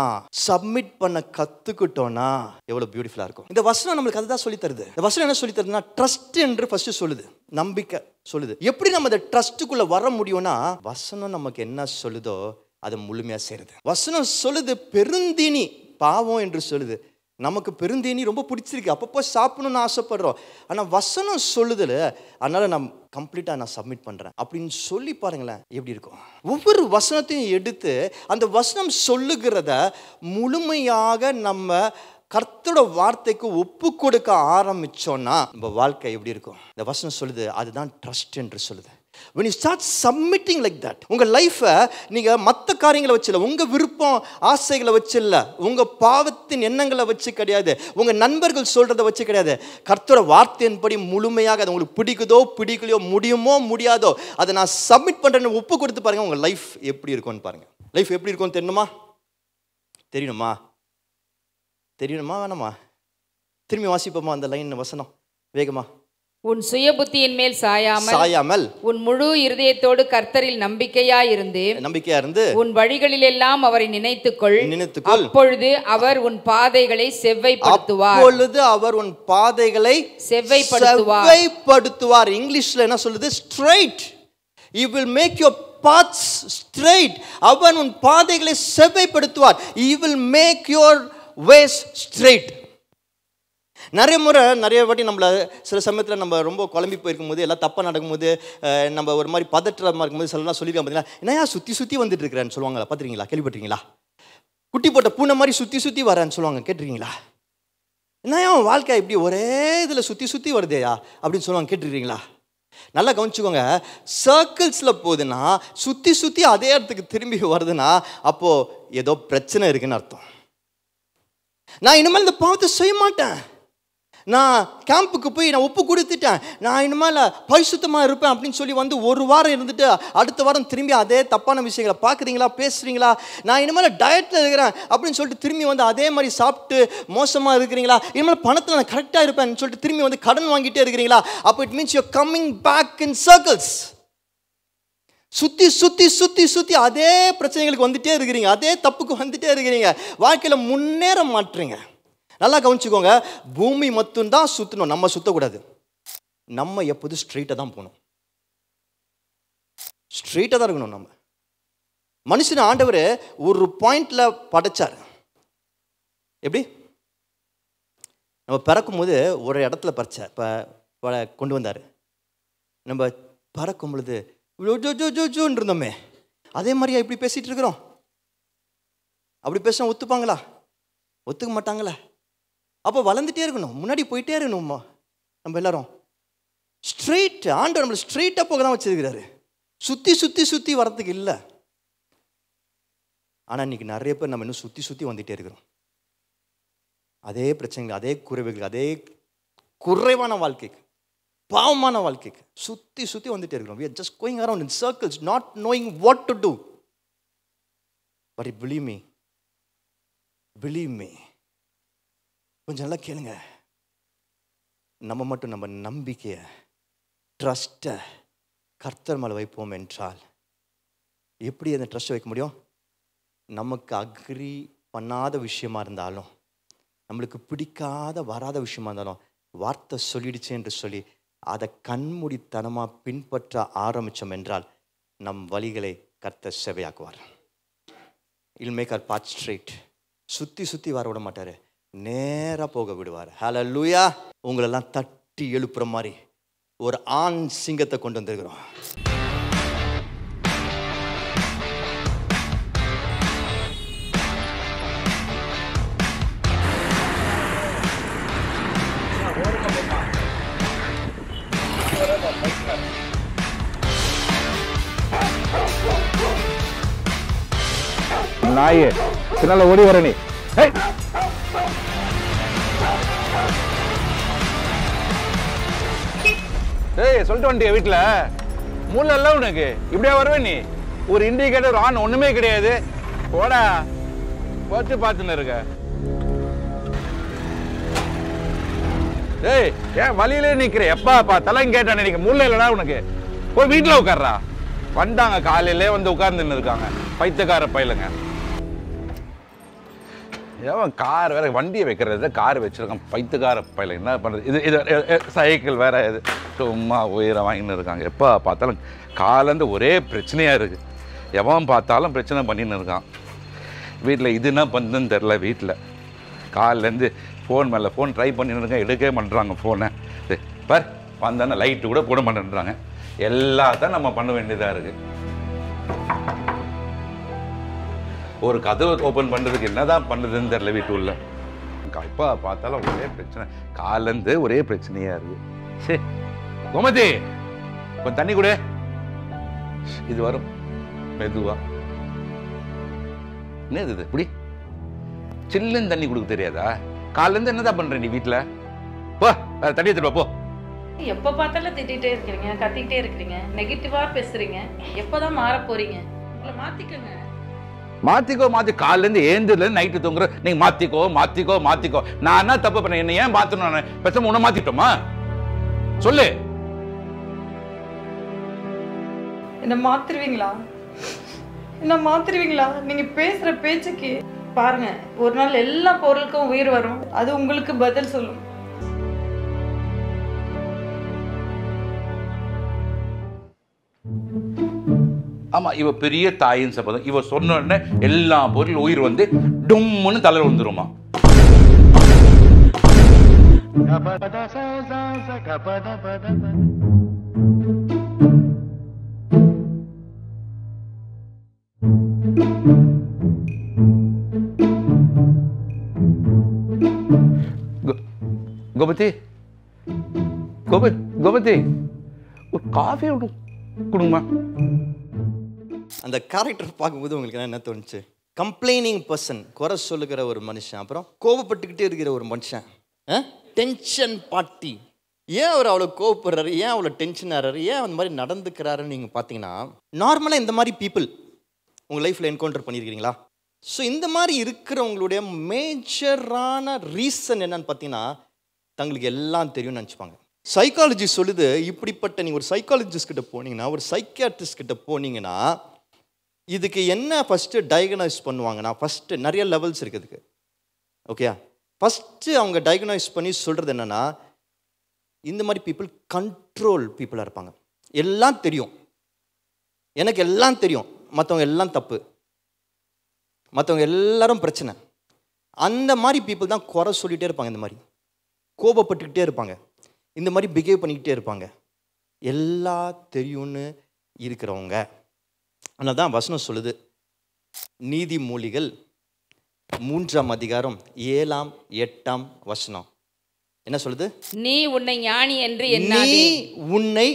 சப்மிட் பண்ண கற்றுக்கிட்டோன்னா எவ்வளோ பியூட்டிஃபுல்லாக இருக்கும். இந்த வசனம் நம்மளுக்கு அதுதான் சொல்லி தருது. இந்த வசனம் என்ன சொல்லி தருதுன்னா, ட்ரஸ்ட் என்று ஃபர்ஸ்ட் சொல்லுது, நம்பிக்கை சொல்லுது. எப்படி நம்ம அந்த ட்ரஸ்ட்டுக்குள்ளே வர முடியும்னா, வசனம் நமக்கு என்ன சொல்லுதோ அதை முழுமையாக செய்கிறது. வசனம் சொல்லுது பெருந்தீனி பாவம் என்று சொல்லுது. நமக்கு பெருந்தீனி ரொம்ப பிடிச்சிருக்கு, அப்பப்போ சாப்பிடணும்னு ஆசைப்படுறோம். ஆனால் வசனம் சொல்லுதில்ல, அதனால் நான் கம்ப்ளீட்டாக நான் சப்மிட் பண்ணுறேன் அப்படின்னு சொல்லி பாருங்களேன், எப்படி இருக்கும். ஒவ்வொரு வசனத்தையும் எடுத்து அந்த வசனம் சொல்லுகிறத முழுமையாக நம்ம கர்த்தரோட வார்த்தைக்கு ஒப்பு கொடுக்க ஆரம்பிச்சோன்னா நம்ம வாழ்க்கை எப்படி இருக்கும். இந்த வசனம் சொல்லுது, அதுதான் ட்ரஸ்ட் என்று சொல்லுது. When you start submitting like that, உங்கள் லைஃப்பை நீங்கள் மற்ற காரியங்களை வச்சு இல்லை, உங்கள் விருப்பம் ஆசைகளை வச்சு இல்லை, உங்கள் பாவத்தின் எண்ணங்களை வச்சு கிடையாது, உங்கள் நண்பர்கள் சொல்கிறத வச்சு கிடையாது, கர்த்தரோட வார்த்தையின்படி முழுமையாக அது உங்களுக்கு பிடிக்குதோ பிடிக்கலையோ, முடியுமோ முடியாதோ, அதை நான் சப்மிட் பண்ணுறேன்னு ஒப்பு கொடுத்து பாருங்கள், உங்கள் லைஃப் எப்படி இருக்கும்னு பாருங்கள். லைஃப் எப்படி இருக்கும்னு தெரியணுமா வேணாமா? திரும்பி வாசிப்போமா அந்த லைன் வசனம் வேகமா? உன் சுய புத்தியின் மேல் சாயாமல் உன் முழு இருதயத்தோடு கர்த்தரில் நம்பிக்கையாயிருந்து உன் வழிகளில் எல்லாம் அவரை நினைத்துக்கொள். அப்பொழுது அவர் உன் பாதைகளை செவ்வைப்படுத்துவார். இங்கிலீஷ்ல என்ன சொல்லுது? Straight. He will make your paths straight. அவன் உன் பாதைகளை செவ்வைப்படுத்துவார். He will make your ways straight. நிறைய வாட்டி நம்மள சில சமயத்தில் நம்ம ரொம்ப குழம்பி போயிருக்கும் போது, எல்லாம் தப்பாக நடக்கும்போது, நம்ம ஒரு மாதிரி பதற்றமாக இருக்கும்போது சிலலாம் சொல்லியிருக்காங்க பார்த்தீங்களா, என்னையா சுற்றி வந்துட்டு இருக்கிறேன்னு சொல்லுவாங்களா? பார்த்துருக்கீங்களா? கேள்விப்பட்டிருக்கீங்களா? குட்டி போட்ட பூனை மாதிரி சுற்றி வரேன்னு சொல்லுவாங்க, கேட்டிருக்கீங்களா? என்னையா வாழ்க்கை இப்படி ஒரே இதில் சுற்றி வருதேயா அப்படின்னு சொல்லுவாங்க, கேட்டிருக்கீங்களா? நல்லா கவனிச்சுக்கோங்க. சர்க்கிள்ஸில் போகுதுன்னா, சுற்றி அதே இடத்துக்கு திரும்பி வருதுன்னா, அப்போது ஏதோ பிரச்சனை இருக்குன்னு அர்த்தம். நான் இனிமேல் இந்த பாவத்தை செய்ய மாட்டேன், நான் கேம்புக்கு போய் நான் ஒப்பு கொடுத்துட்டேன், நான் இனிமேல் பரிசுத்தமாக இருப்பேன் அப்படின்னு சொல்லி வந்து ஒரு வாரம் இருந்துட்டு அடுத்த வாரம் திரும்பி அதே தப்பான விஷயங்களை பார்க்குறீங்களா, பேசுகிறீங்களா? நான் இனிமேல் டயட்டில் இருக்கிறேன் அப்படின்னு சொல்லிட்டு திரும்பி வந்து அதே மாதிரி சாப்பிட்டு மோசமாக இருக்கிறீங்களா? இனிமேல் பணத்தில் நான் கரெக்டாக இருப்பேன்னு சொல்லிட்டு திரும்பி வந்து கடன் வாங்கிட்டே இருக்கிறீங்களா? அப்போ it means you're coming back in circles. சுற்றி அதே பிரச்சனைகளுக்கு வந்துட்டே இருக்கிறீங்க, அதே தப்புக்கு வந்துட்டே இருக்கிறீங்க, வாழ்க்கையில் முன்னேற மாட்டுறீங்க. நல்லா கவனிச்சுக்கோங்க. பூமி மட்டும்தான் சுற்றணும், நம்ம சுற்றக்கூடாது. நம்ம எப்போதும் ஸ்ட்ரெயிட்டாக தான் போகணும், ஸ்ட்ரெயிட்டாக தான் இருக்கணும். நம்ம மனுஷன் ஆண்டவர் ஒரு பாயிண்ட்ல படைச்சார். எப்படி? நம்ம பிறக்கும் போது ஒரு இடத்துல கொண்டு வந்தார். நம்ம பறக்கும் பொழுது ஜோன்னு இருந்தோமே, அதே மாதிரியா இப்படி பேசிட்டு இருக்கிறோம்? அப்படி பேசினா ஒத்துப்பாங்களா? ஒத்துக்க மாட்டாங்களா? அப்போ வளர்ந்துட்டே இருக்கணும், முன்னாடி போயிட்டே இருக்கணும்மா. நம்ம எல்லாரும் ஸ்ட்ரெயிட், ஆண்டவர் நம்மளை ஸ்ட்ரெயிட்டாக போக தான் வச்சிருக்கிறாரு, சுற்றி வரத்துக்கு இல்லை. ஆனால் இன்னைக்கு நிறைய பேர் நம்ம இன்னும் சுற்றி வந்துட்டே இருக்கிறோம். அதே பிரச்சனைகள், அதே குறைவுகள், அதே குறைவான வாழ்க்கைக்கு, பாவமான வாழ்க்கைக்கு சுற்றி வந்துட்டே இருக்கிறோம். We are just going around in circles, not knowing what to do. But believe me, கொஞ்சம் நல்லா கேளுங்க. நம்ம மட்டும் நம்ம நம்பிக்கையை, ட்ரஸ்ட்டை கர்த்தர் மேலே வைப்போம் என்றால் எப்படி அந்த ட்ரஸ்ட்டை வைக்க முடியும்? நமக்கு அக்ரி பண்ணாத விஷயமா இருந்தாலும், நம்மளுக்கு பிடிக்காத வராத விஷயமா இருந்தாலும், வார்த்தை சொல்லிடுச்சு என்று சொல்லி அதை கண்மூடித்தனமாக பின்பற்ற ஆரம்பித்தோம் என்றால் நம் வழிகளை கர்த்தர் செவையாக்குவார். இல் மேக் அவர் பாத் ஸ்ட்ரெயிட். சுற்றி வர விட மாட்டார், நேராக போக விடுவார். ஹல்லேலூயா. உங்களெல்லாம் தட்டி எழுப்புற மாதிரி ஒரு ஆண் சிங்கத்தை கொண்டு வந்திருக்கிறோம். நாயே பின்னால ஓடி வர நீ. சொல்லிட்டு வந்துட்டிய வீட்டுல மூல எல்லாம் உனக்கு இப்படியா வருவே நீ? ஒரு இண்டிகேட்டர் ஆன் ஒண்ணுமே கிடையாது. போடா வச்சு பார்த்துன்னு இருக்க. ஏன் வழியிலே நிக்கிற? எப்பா பார்த்தாலும் கேட்டானே நீங்க மூல இல்லடா உனக்கு. போய் வீட்டுல உட்கார்றா. வந்தாங்க காலையிலே வந்து உட்கார்ந்துன்னு இருக்காங்க பைத்தியக்கார பயிலுங்க. ஏன் கார் வேற, வண்டியை வைக்கிறது கார் வச்சிருக்கான் பைத்தியக்கார பயில. என்ன பண்றது? இது சைக்கிள் வேற, இது சும்மா உயிரை வாங்கின்னு இருக்காங்க. எப்போ பார்த்தாலும் காலேருந்து ஒரே பிரச்சனையா இருக்கு. எவன் பார்த்தாலும் பிரச்சனை பண்ணின்னு இருக்கான் வீட்டில். இது என்ன பண்ணுதுன்னு தெரில. வீட்டில் காலிலேருந்து ஃபோன் மேலே ஃபோன் ட்ரை பண்ணின்னு இருக்கேன், எடுக்கவே பண்ணுறாங்க ஃபோனை. பார் வந்தானே லைட்டு கூட போட மாட்டேன்றாங்க. எல்லாத்தையும் நம்ம பண்ண வேண்டியதாக இருக்குது. ஒரு கதவை ஓப்பன் பண்ணுறதுக்கு என்னதான் பண்ணுறதுன்னு தெரில வீட்டுள்ள. இப்போ பார்த்தாலும் ஒரே பிரச்சனை, காலேருந்து ஒரே பிரச்சனையாக இருக்குது. சரி கோமதி கொஞ்சம் தண்ணி கூட. இது வரும் மெதுவா. என்னது இது இப்படி சில்லுன்னு தண்ணி கொடுக்க தெரியாதா? காலேருந்து என்னதான் பண்ற நீ வீட்டுல? போ தண்ணி எடுத்துட்டு போ. எப்ப பார்த்தாலும் திட்டிகிட்டே இருக்கிறீங்க, கத்திக்கிட்டே இருக்கிறீங்க, நெகட்டிவா பேசுறீங்க. எப்பதான் மாற போறீங்க? உங்களை மாத்திக்கோங்க. மாத்தி காலேருந்து ஏந்ததுல நைட்டு தூங்குற நீங்க மாத்திக்கோ. நான் என்ன தப்பு பண்ண? என்ன ஏன் மாத்தணும்? பேசாம உன்னை மாத்திட்டோமா? சொல்லு. என்ன மாத்திருவீங்களா? என்ன மாத்திருவீங்களா? நீங்க பேசுற பேச்சுக்கு பாருங்க, ஒரு நாள் எல்லா பொருளுக்கும் உயிர் வரும். அது உங்களுக்கு பதில் சொல்லும். ஆமா, இவ பெரிய தாயின் சபதம். இவ சொன்ன உடனே எல்லா பொருள் உயிர் வந்து டும்முன்னு தலையில வந்துருமா. கோபதி, கோபதி, ஒரு காஃபி கொடுங்கம்மா. அந்த கேரக்டர் பார்க்கும்போது உங்களுக்கு என்ன தோணுச்சு? கம்ப்ளைனிங் பர்சன், குறை சொல்லுகிற ஒரு மனுஷன், அப்புறம் கோபப்பட்டுக்கிட்டே இருக்கிற ஒரு மனுஷன், டென்ஷன் பார்ட்டி. ஏன் அவர் அவ்வளோ கோவப்படுறாரு, ஏன் அவ்வளோ டென்ஷன் ஆகிறாரு, ஏன் அந்த மாதிரி நடந்துக்கிறாருன்னு நீங்கள் பார்த்தீங்கன்னா, நார்மலாக இந்த மாதிரி பீப்புள் உங்கள் லைஃப்பில் என்கவுண்டர் பண்ணியிருக்கிறீங்களா? ஸோ இந்த மாதிரி இருக்கிறவங்களுடைய மேஜரான ரீசன் என்னன்னு பார்த்தீங்கன்னா, தங்களுக்கு எல்லாம் தெரியும்னு நினச்சிப்பாங்க. சைக்காலஜி சொல்லுது, இப்படிப்பட்ட நீங்கள் ஒரு சைக்காலஜிஸ்ட் கிட்ட போனீங்கன்னா, ஒரு சைக்கியாட்ரிஸ்ட் கிட்ட போனீங்கன்னா, இதுக்கு என்ன ஃபஸ்ட்டு டயக்னைஸ் பண்ணுவாங்கன்னா, ஃபஸ்ட்டு நிறைய லெவல்ஸ் இருக்குதுக்கு. ஓகே, ஃபஸ்ட்டு அவங்க டயக்னைஸ் பண்ணி சொல்கிறது என்னென்னா, இந்த மாதிரி பீப்புள் கண்ட்ரோல் பீப்புளாக இருப்பாங்க. எல்லாம் தெரியும், எனக்கு எல்லாம் தெரியும், மற்றவங்க எல்லாம் தப்பு, மற்றவங்க எல்லாரும் பிரச்சனை. அந்த மாதிரி பீப்புள் தான் குறை சொல்லிகிட்டே இருப்பாங்க, இந்த மாதிரி கோபப்பட்டுக்கிட்டே இருப்பாங்க, இந்த மாதிரி பிஹேவ் பண்ணிக்கிட்டே இருப்பாங்க, எல்லாம் தெரியும்னு இருக்கிறவங்க. அதனால தான் வசனம் சொல்லுது, நீதிமொழிகள் 3ஆம் அதிகாரம் 7ஆம் 8ஆம் வசனம் என்ன சொல்லுது? நீ உன்னை ஞானி என்று நீ எண்ணாதே. உன்னை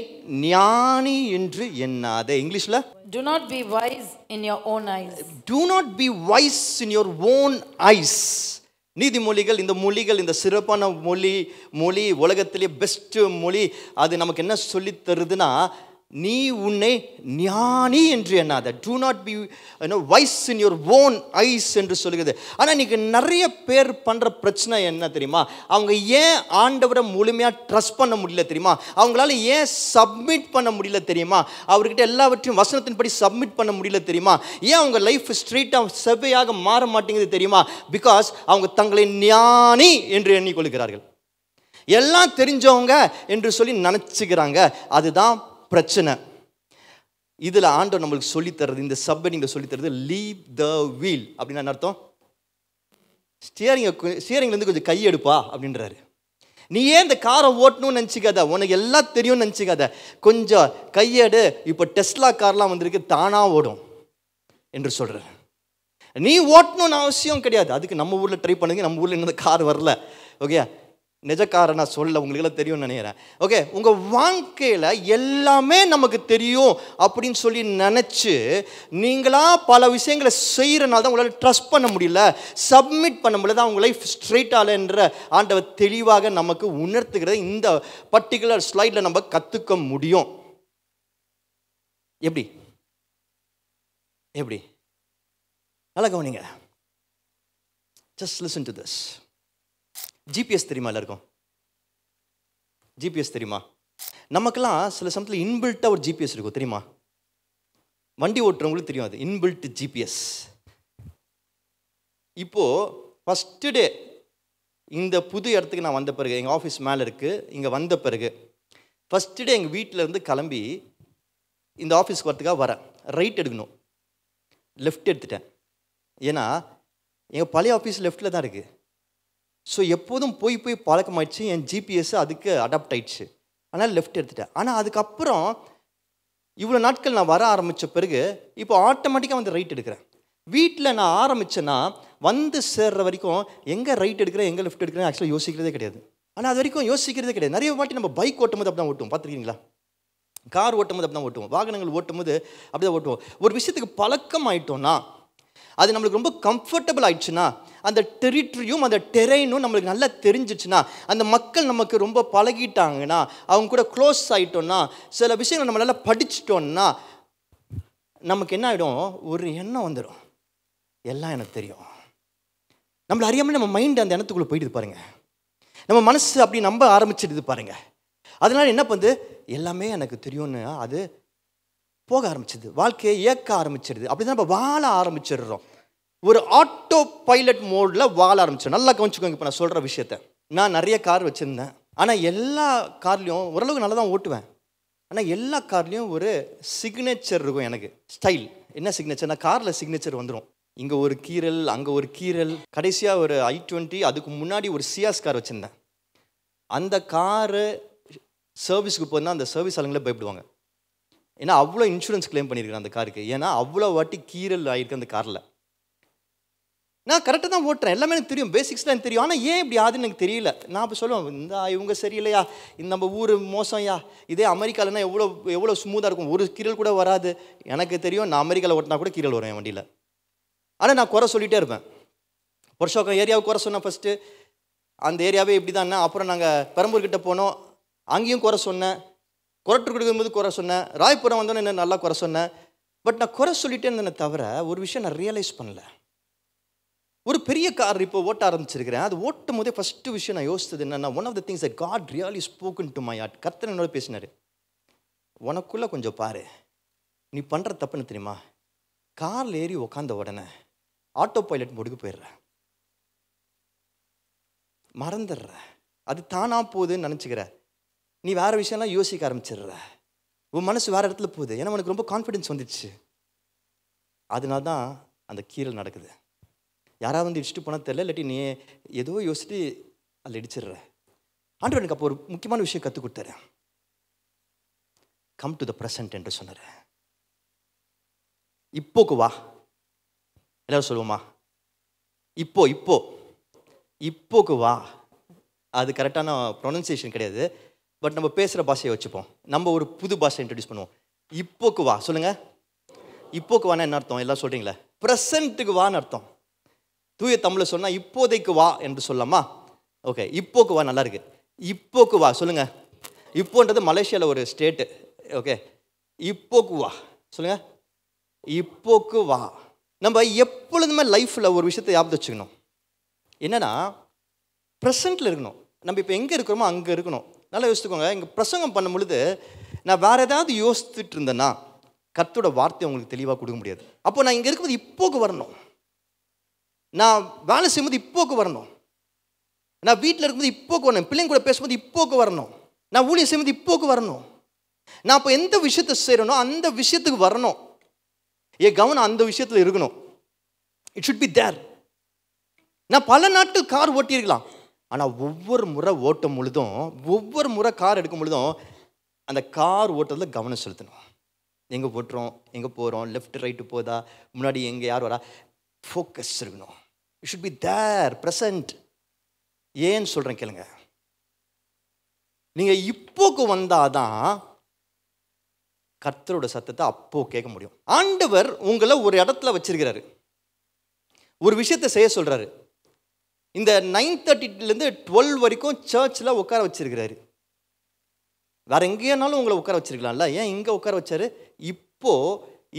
ஞானி என்று எண்ணாதே. இங்கிலீஷ்ல, Do not be wise in your own eyes. do not be wise in your own eyes. நீதிமொழிகள், இந்த மொழிகள், இந்த சிறப்பான மொழி உலகத்திலே பெஸ்ட் மொழி. அது நமக்கு என்ன சொல்லி தருதுன்னா, நீ உன்னை ஞானி என்று எண்ணாத. do not be wise in your own eyes என்று சொல்லுகிறது. ஆனால் இன்னைக்கு நிறைய பேர் பண்ணுற பிரச்சனை என்ன தெரியுமா? அவங்க ஏன் ஆண்டவரை முழுமையாக ட்ரஸ்ட் பண்ண முடியல தெரியுமா? அவங்களால ஏன் சப்மிட் பண்ண முடியல தெரியுமா? அவர்கிட்ட எல்லாவற்றையும் வசனத்தின்படி சப்மிட் பண்ண முடியல தெரியுமா? ஏன் அவங்க லைஃப் ஸ்ட்ரெயிட்டாக செவ்வையாக மாற மாட்டேங்குது தெரியுமா? பிகாஸ் அவங்க தங்களை ஞானி என்று எண்ணிக்கொள்கிறார்கள், எல்லாம் தெரிஞ்சவங்க என்று சொல்லி நினச்சிக்கிறாங்க. அதுதான் பிரச்சனை. இதில் ஆண்டவர் நம்மளுக்கு சொல்லித்தர்றது, இந்த சப்பை நீங்கள் சொல்லித்தரது, லீவ் த வீல் அப்படின்னா என்ன அர்த்தம்? ஸ்டியரிங்லேருந்து கொஞ்சம் கையெடுப்பா அப்படின்றாரு. நீ ஏன் இந்த காரை ஓட்டணும்னு நினச்சிக்காத, உனக்கு எல்லாம் தெரியும்னு நினச்சிக்காத, கொஞ்சம் கையெடு. இப்போ டெஸ்லா கார்லாம் வந்திருக்கு, தானாக ஓடும் என்று சொல்கிறார். நீ ஓட்டணும்னு அவசியம் கிடையாது. அதுக்கு நம்ம ஊரில் ட்ரை பண்ணுங்க, நம்ம ஊரில் இன்னும் கார் வரல. ஓகே, நிஜக்கார நான் சொல்ல, உங்களுக்கெல்லாம் தெரியும்னு நினைக்கிறேன். ஓகே, உங்கள் வாழ்க்கையில் எல்லாமே நமக்கு தெரியும் அப்படின்னு சொல்லி நினச்சி நீங்களா பல விஷயங்களை செய்கிறனால தான் உங்களால் ட்ரஸ்ட் பண்ண முடியல, சப்மிட் பண்ண முடியல, தான் உங்கள் லைஃப் ஸ்ட்ரெயிட்டாக என்ற ஆண்டவர் தெளிவாக நமக்கு உணர்த்துகிறத இந்த பர்டிகுலர் ஸ்லைடில் நம்ம கற்றுக்க முடியும். எப்படி எப்படி நல்லா கவனிங்க. Just listen to this. GPS தெரியுமா? எல்லாருக்கும் ஜிபிஎஸ் தெரியுமா? நமக்கெல்லாம் சில சமயத்தில் இன்பில்ட்டாக ஒரு ஜிபிஎஸ் இருக்கும், தெரியுமா? வண்டி ஓட்டுறவங்களுக்கு தெரியும், அது இன்பில்ட் ஜிபிஎஸ். இப்போது ஃபஸ்ட்டு டே இந்த புது இடத்துக்கு நான் வந்த பிறகு, எங்கள் ஆஃபீஸ் மேலே இருக்குது, இங்கே வந்த பிறகு ஃபஸ்ட்டு டே எங்கள் வீட்டிலேருந்து கிளம்பி இந்த ஆஃபீஸ்க்கு வரத்துக்காக வரேன். ரைட் எடுக்கணும், லெஃப்ட் எடுத்துட்டேன். ஏன்னா எங்கள் பழைய ஆஃபீஸ் லெஃப்ட்டில் தான் இருக்குது. ஸோ எப்போதும் போய் பழக்கமாயிடுச்சு, என் ஜிபிஎஸ் அதுக்கு அடாப்ட் ஆயிடுச்சு. ஆனால் லெஃப்ட் எடுத்துட்டேன். ஆனால் அதுக்கப்புறம் இவ்வளோ நாட்கள் நான் வர ஆரம்பித்த பிறகு இப்போ ஆட்டோமேட்டிக்காக வந்து ரைட் எடுக்கிறேன். வீட்டில் நான் ஆரம்பித்தேன்னா வந்து சேர்ற வரைக்கும் எங்கே ரைட் எடுக்கிறேன், எங்கே லெஃப்ட் எடுக்கிறேன் ஆக்சுவலாக யோசிக்கிறதே கிடையாது. ஆனால் அது வரைக்கும் யோசிக்கிறதே கிடையாது. நிறைய வாட்டி நம்ம பைக் ஓட்டும் போது அப்படி தான் ஓட்டுவோம், பார்த்துருக்கீங்களா? கார் ஓட்டும் போது அப்படி தான் ஓட்டுவோம், வாகனங்கள் ஓட்டும் போது அப்படி தான் ஓட்டுவோம். ஒரு விஷயத்துக்கு பழக்கம் ஆகிட்டோன்னா, அது நம்மளுக்கு ரொம்ப கம்ஃபர்டபுள் ஆயிடுச்சுன்னா, அந்த டெரிட்டரியும் அந்த டெரெயினும் நம்மளுக்கு நல்லா தெரிஞ்சிச்சுன்னா, அந்த மக்கள் நமக்கு ரொம்ப பழகிட்டாங்கன்னா, அவங்க கூட க்ளோஸ் ஆகிட்டோன்னா, சில விஷயங்கள் நம்ம நல்லா படிச்சிட்டோன்னா, நமக்கு என்ன ஆகிடும், ஒரு எண்ணம் வந்துடும், எல்லாம் எனக்கு தெரியும். நம்மளை அறியாமல் நம்ம மைண்டு அந்த எண்ணத்துக்குள்ளே போயிடுது பாருங்கள். நம்ம மனசு அப்படி நம்ப ஆரம்பிச்சிடுது பாருங்கள். அதனால என்ன பண்ணுது, எல்லாமே எனக்கு தெரியும்னு அது போக ஆரம்பிச்சிது, வாழ்க்கையை இயக்க ஆரம்பிச்சிடுது. அப்படி தான் நம்ம வாழ ஆரம்பிச்சிடுறோம். ஒரு ஆட்டோ பைலட் மோடில் வாழ ஆரம்பிச்சிடும். நல்லா கவனிச்சுக்கோங்க. இப்போ நான் சொல்கிற விஷயத்த, நான் நிறைய கார் வச்சுருந்தேன். ஆனால் எல்லா கார்லேயும் ஓரளவுக்கு நல்லா தான் ஓட்டுவேன். ஆனால் எல்லா கார்லேயும் ஒரு சிக்னேச்சர் இருக்கும் எனக்கு, ஸ்டைல். என்ன சிக்னேச்சர்? நான் காரில் சிக்னேச்சர் வந்துடும். இங்கே ஒரு கீரல், அங்கே ஒரு கீரல். கடைசியாக ஒரு i20, அதுக்கு முன்னாடி ஒரு சியாஸ் கார் வச்சுருந்தேன். அந்த காரு சர்வீஸுக்கு போனால் அந்த சர்வீஸ் ஆளுங்களே பயப்படுவாங்க. ஏன்னா அவ்வளோ இன்சூரன்ஸ் கிளைம் பண்ணியிருக்கிறேன் அந்த காருக்கு. ஏன்னா அவ்வளோ வாட்டி கீரல் ஆகிருக்கு அந்த காரில். நான் கரெக்டாக தான் ஓட்டுறேன், எல்லாமே எனக்கு தெரியும், பேசிக்ஸ்லாம் எனக்கு தெரியும். ஆனால் ஏன் இப்படி ஆகுதுன்னு எனக்கு தெரியல. நான் இப்போ சொல்லுவேன், இந்த இவங்க சரியில்லையா, இந்த நம்ம ஊர் மோசம்யா, இதே அமெரிக்காலன்னா எவ்வளோ ஸ்மூத்தாக இருக்கும், ஒரு கீரல் கூட வராது. எனக்கு தெரியும், நான் அமெரிக்காவில் ஓட்டினா கூட கீரல் வரும் என் வண்டியில். ஆனால் நான் குறை சொல்லிகிட்டே இருப்பேன். பொருஷோக்கம் ஏரியாவுக்கு குறை சொன்னேன் ஃபஸ்ட்டு, அந்த ஏரியாவே இப்படி தான். அப்புறம் நாங்கள் பெரம்பூர்கிட்ட போனோம், அங்கேயும் குறை சொன்னேன். கொரட்டூர் கொடுக்கும்போது குறை சொன்னேன். ராய்புரம் வந்தோன்னே என்ன நல்லா குறை சொன்னேன். பட் நான் குறை சொல்லிட்டே இருந்தேனே தவிர ஒரு விஷயம் நான் ரியலைஸ் பண்ணல. ஒரு பெரிய கார் இப்போ ஓட்ட ஆரம்பிச்சிருக்கிறேன். அது ஓட்டும் போதே ஃபஸ்ட்டு விஷயம் நான் யோசித்தது என்னன்னா, one of the things that God really spoken to my heart. கர்த்தர் என்னோட பேசினார், உனக்குள்ளே கொஞ்சம் பாரு, நீ பண்ணுற தப்புன்னு தெரியுமா, காரில் ஏறி உக்காந்த உடனே ஆட்டோ பைலட் மோடுக்கு போயிடுற, மறந்துடுற, அது தானாக போகுதுன்னு நினச்சிக்கிற, நீ வேறு விஷயம்லாம் யோசிக்க ஆரம்பிச்சிடுற, உன் மனசு வேறு இடத்துல போகுது. ஏன்னா உனக்கு ரொம்ப கான்ஃபிடென்ஸ் வந்துடுச்சு. அதனால தான் அந்த கீரல் நடக்குது. யாராவது வந்து இடிச்சுட்டு போனால் தெரியல, இல்லாட்டி நீ ஏதோ யோசிச்சுட்டு அதில் இடிச்சிடுற. ஆண்டவர் எனக்கு அப்போ ஒரு முக்கியமான விஷயம் கற்றுக் கொடுத்தாரு. கம் டு த ப்ரெசன்ட் என்று சொன்னார். இப்போக்கு வா. எல்லாரும் சொல்லுவோமா, இப்போக்கு வா. அது கரெக்டான ப்ரொனன்சியேஷன் கிடையாது, பட் நம்ம பேசுகிற பாஷையை வச்சுப்போம். நம்ம ஒரு புது பாஷை இன்ட்ரடியூஸ் பண்ணுவோம். இப்போக்கு வா சொல்லுங்கள். இப்போக்கு வானா என்ன அர்த்தம்? எல்லாம் சொல்கிறீங்களே, ப்ரெசண்ட்டுக்கு வான்னு அர்த்தம். தூய தமிழில் சொன்னால் இப்போதைக்கு வா என்று சொல்லலாமா? ஓகே, இப்போக்கு வா நல்லா இருக்கு. இப்போக்கு வா சொல்லுங்கள். இப்போன்றது மலேசியாவில் ஒரு ஸ்டேட்டு. ஓகே, இப்போக்கு வா சொல்லுங்கள். இப்போக்கு வா. நம்ம எப்பொழுதுமே லைஃப்பில் ஒரு விஷயத்தை ஞாபகம் வச்சுக்கணும். என்னன்னா, ப்ரெசண்ட்டில் இருக்கணும். நம்ம இப்போ எங்கே இருக்கிறோமோ அங்கே இருக்கணும். நல்லா யோசிச்சுக்கோங்க. இங்கே பிரசங்கம் பண்ணும் பொழுது நான் வேறு ஏதாவது யோசித்துட்டு இருந்தேன்னா கர்த்தரோட வார்த்தை உங்களுக்கு தெளிவாக கொடுக்க முடியாது. அப்போ நான் இங்கே இருக்கும்போது இப்போக்கு வரணும். நான் வேலை செய்யும்போது இப்போக்கு வரணும். நான் வீட்டில் இருக்கும்போது இப்போக்கு வரணும். பிள்ளைங்க கூட பேசும்போது இப்போக்கு வரணும். நான் ஊழியம் செய்யும்போது இப்போக்கு வரணும். நான் இப்போ எந்த விஷயத்தை செய்கிறேனோ அந்த விஷயத்துக்கு வரணும். என் கவனம் அந்த விஷயத்தில் இருக்கணும். It should be there. நான் பல நாட்கள் கார் ஓட்டியிருக்கலாம், ஆனால் ஒவ்வொரு முறை ஓட்டும் பொழுதும், ஒவ்வொரு முறை கார் எடுக்கும் பொழுதும் அந்த கார் ஓட்டுறதுல கவனம் செலுத்தணும். எங்கே ஓட்டுறோம், எங்கே போகிறோம், லெஃப்ட் ரைட்டு போதா, முன்னாடி எங்கே யார் வரா, ஃபோக்கஸ் இருக்கணும். It should be there, present. ஏன்னு சொல்கிறேன் கேளுங்க. நீங்கள் இப்போக்கு வந்தாதான் கர்த்தரோட சத்தத்தை அப்போ கேட்க முடியும். ஆண்டவர் உங்களை ஒரு இடத்துல வச்சிருக்கிறாரு, ஒரு விஷயத்தை செய்ய சொல்கிறாரு. இந்த 9:30 12 வரைக்கும் சர்ச்சில் உட்கார வச்சிருக்கிறாரு. வேற எங்கேயானாலும் உங்களை உட்கார வச்சிருக்கலாம்ல, ஏன் இங்கே உட்கார வச்சாரு? இப்போ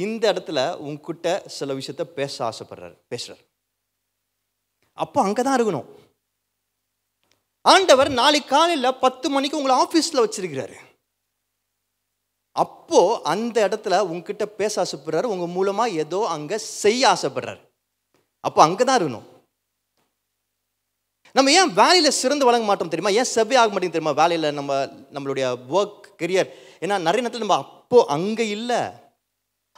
இந்த இடத்துல உங்ககிட்ட சில விஷயத்த பேச ஆசைப்படுறாரு, பேசுறாரு. அப்போ அங்கே தான் இருக்கணும். ஆண்டவர் நாளைக்கு காலையில் 10 மணிக்கு உங்களை ஆஃபீஸில் வச்சிருக்கிறாரு. அப்போ அந்த இடத்துல உங்ககிட்ட பேச ஆசைப்படுறாரு, உங்க மூலமா ஏதோ அங்கே செய்ய ஆசைப்படுறாரு. அப்போ அங்கே தான் இருக்கணும். நம்ம ஏன் வேலையில் சிறந்து வழங்க மாட்டோம் தெரியுமா? ஏன் செவ்வே ஆக மாட்டேங்குது தெரியுமா? வேலையில் நம்மளுடைய ஒர்க் கெரியர். ஏன்னா நிறைய நேரத்தில் நம்ம அப்போ அங்கே இல்லை.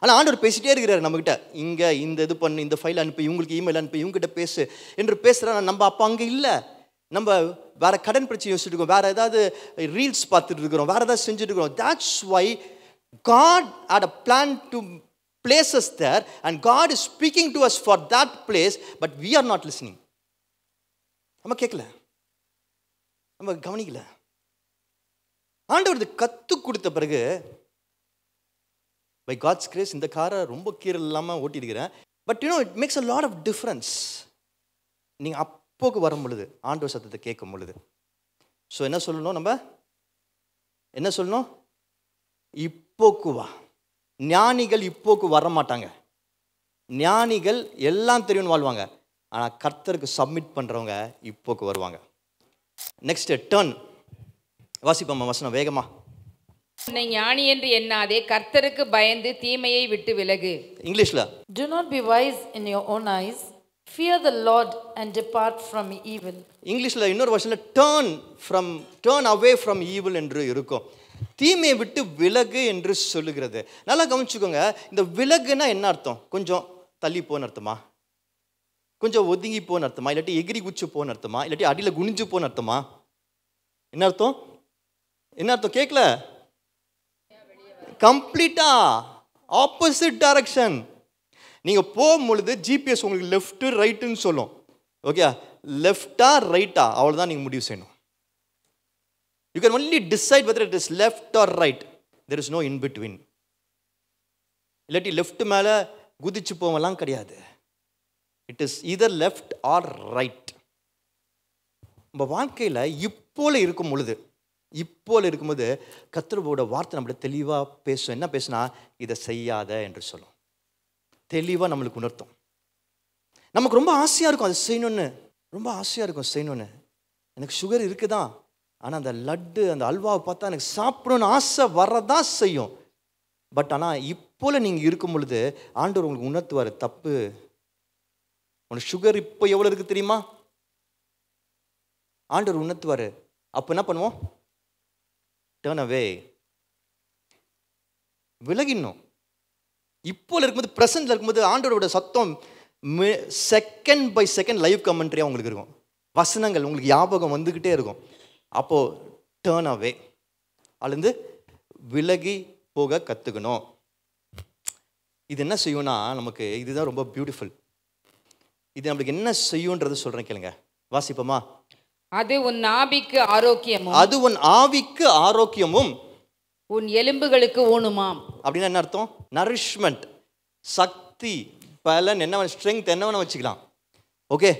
ஆனால் ஆண்டவர் பேசிட்டே இருக்கிறாரு நம்மகிட்ட. இங்கே இந்த இது பண்ணு, இந்த ஃபைல் அனுப்பி, இவங்களுக்கு இமெயில் அனுப்பி, இவங்ககிட்ட பேசு என்று பேசுகிறா. நம்ம அப்போ அங்கே இல்லை. நம்ம வேற கடன் பிரச்சனை யோசிச்சுட்டு இருக்கோம், வேற ஏதாவது ரீல்ஸ் பார்த்துட்டு இருக்கிறோம், வேற ஏதாவது செஞ்சுட்டு இருக்கிறோம். That's why God had a plan to place us there, and God is speaking to us for that place, but we are not listening. நம்ம கேட்கல, நம்ம கவனிக்கல. ஆண்டவர் கத்து கொடுத்த பிறகு பை காட்ஸ் கிரேஸ் இந்த காரை ரொம்ப கீரல் இல்லாமல் ஓட்டியிருக்கிறேன். But it makes a lot of difference. நீங்கள் அப்போக்கு வரும் பொழுது, ஆண்டவர் சத்தத்தை கேட்கும் பொழுது. ஸோ என்ன சொல்லணும்? நம்ம என்ன சொல்லணும்? இப்போக்கு வா. ஞானிகள் இப்போக்கு வர மாட்டாங்க. ஞானிகள் எல்லாம் தெரியும்னு வாழ்வாங்க, ஆனால் கர்த்தருக்கு சப்மிட் பண்ணுறவங்க இப்போக்கு வருவாங்க. Next turn. வாசிப்போம்மா வசனம் வேகமா. உன்னை ஞானி என்று எண்ணாதே, கர்த்தருக்கு பயந்து தீமையை விட்டு விலகு. இங்கிலீஷ்ல. Do not be wise in your own eyes. Fear the Lord and depart from evil. இங்கிலீஷ்ல இன்னொரு வருஷன்ல turn away from evil என்று இருக்கும். தீமையை விட்டு விலகு என்று சொல்லுகிறது. நல்லா கவனிச்சுக்கோங்க, இந்த விலகுனா என்ன அர்த்தம்? கொஞ்சம் தள்ளி போன்னு அர்த்தமா, கொஞ்சம் ஒதுங்கி போன்னு அர்த்தமா, இல்லாட்டி எகிரி குச்சி போன்னு அர்த்தமா, இல்லாட்டி அடியில் குனிஞ்சு போன்னு அர்த்தமா? என்ன அர்த்தம்? என்ன அர்த்தம் கேட்கல? கம்ப்ளீட்டா ஆப்போசிட் டைரக்ஷன். நீங்கள் போகும்பொழுது ஜிபிஎஸ் உங்களுக்கு லெஃப்ட்டு ரைட்டுன்னு சொல்லும். ஓகே, லெஃப்டா ரைட்டா அவ்வளோதான் நீங்கள் முடிவு செய்யணும். You can only decide whether it is left or right. There is no in between. இல்லாட்டி லெஃப்ட் மேலே குதிச்சு போவெல்லாம் கிடையாது. It is either left or right. நம்ம வாழ்க்கையில் இப்போல இருக்கும்போது கர்த்தரோட வார்த்தை நம்மள தெளிவாக பேசும். என்ன பேசுனா, இதை செய்யாத என்று சொல்லும். தெளிவாக நம்மளுக்கு உணர்த்தும். நமக்கு ரொம்ப ஆசையாக இருக்கும் அது செய்யணும்னு, ரொம்ப ஆசையாக இருக்கும் செய்யணும்னு. எனக்கு சுகர் இருக்குதான், ஆனால் அந்த லட்டு அந்த அல்வாவை பார்த்தா எனக்கு சாப்பிடணும்னு ஆசை வரதான் செய்யும். பட் ஆனால் இப்போல நீங்கள் இருக்கும் பொழுது ஆண்டவர் உங்களுக்கு உணர்த்துவார், தப்பு. உனக்கு சுகர் இப்போ எவ்வளோ இருக்குது தெரியுமா? ஆண்டவர் உணர்த்துவார். அப்போ என்ன பண்ணுவோம்? டர்ன் அவே, விலகிடணும். இப்போல இருக்கும்போது, ப்ரெசென்ட்ல இருக்கும்போது ஆண்டவரோட சத்தம் செகண்ட் பை செகண்ட் லைவ் கமெண்ட்ரியாக உங்களுக்கு இருக்கும். வசனங்கள் உங்களுக்கு ஞாபகம் வந்துக்கிட்டே இருக்கும். அப்போது டர்ன் அவே, அதுலேருந்து விலகி போக கற்றுக்கணும். இது என்ன செய்யும்னா, நமக்கு இதுதான் ரொம்ப பியூட்டிஃபுல். இது நம்மளுக்கு என்ன செய்யும்ன்றது சொல்கிறேன் கேளுங்க. வாசிப்போமா? அது உன் ஆவிக்கு ஆரோக்கியமும், அது உன் ஆவிக்கு ஆரோக்கியமும், உன் எலும்புகளுக்கு ஊனுமாம். அப்படின்னா என்ன அர்த்தம்? நரிஷ்மெண்ட், சக்தி, பலன், என்ன ஸ்ட்ரென்த் என்ன வேணா வச்சுக்கலாம். ஓகே,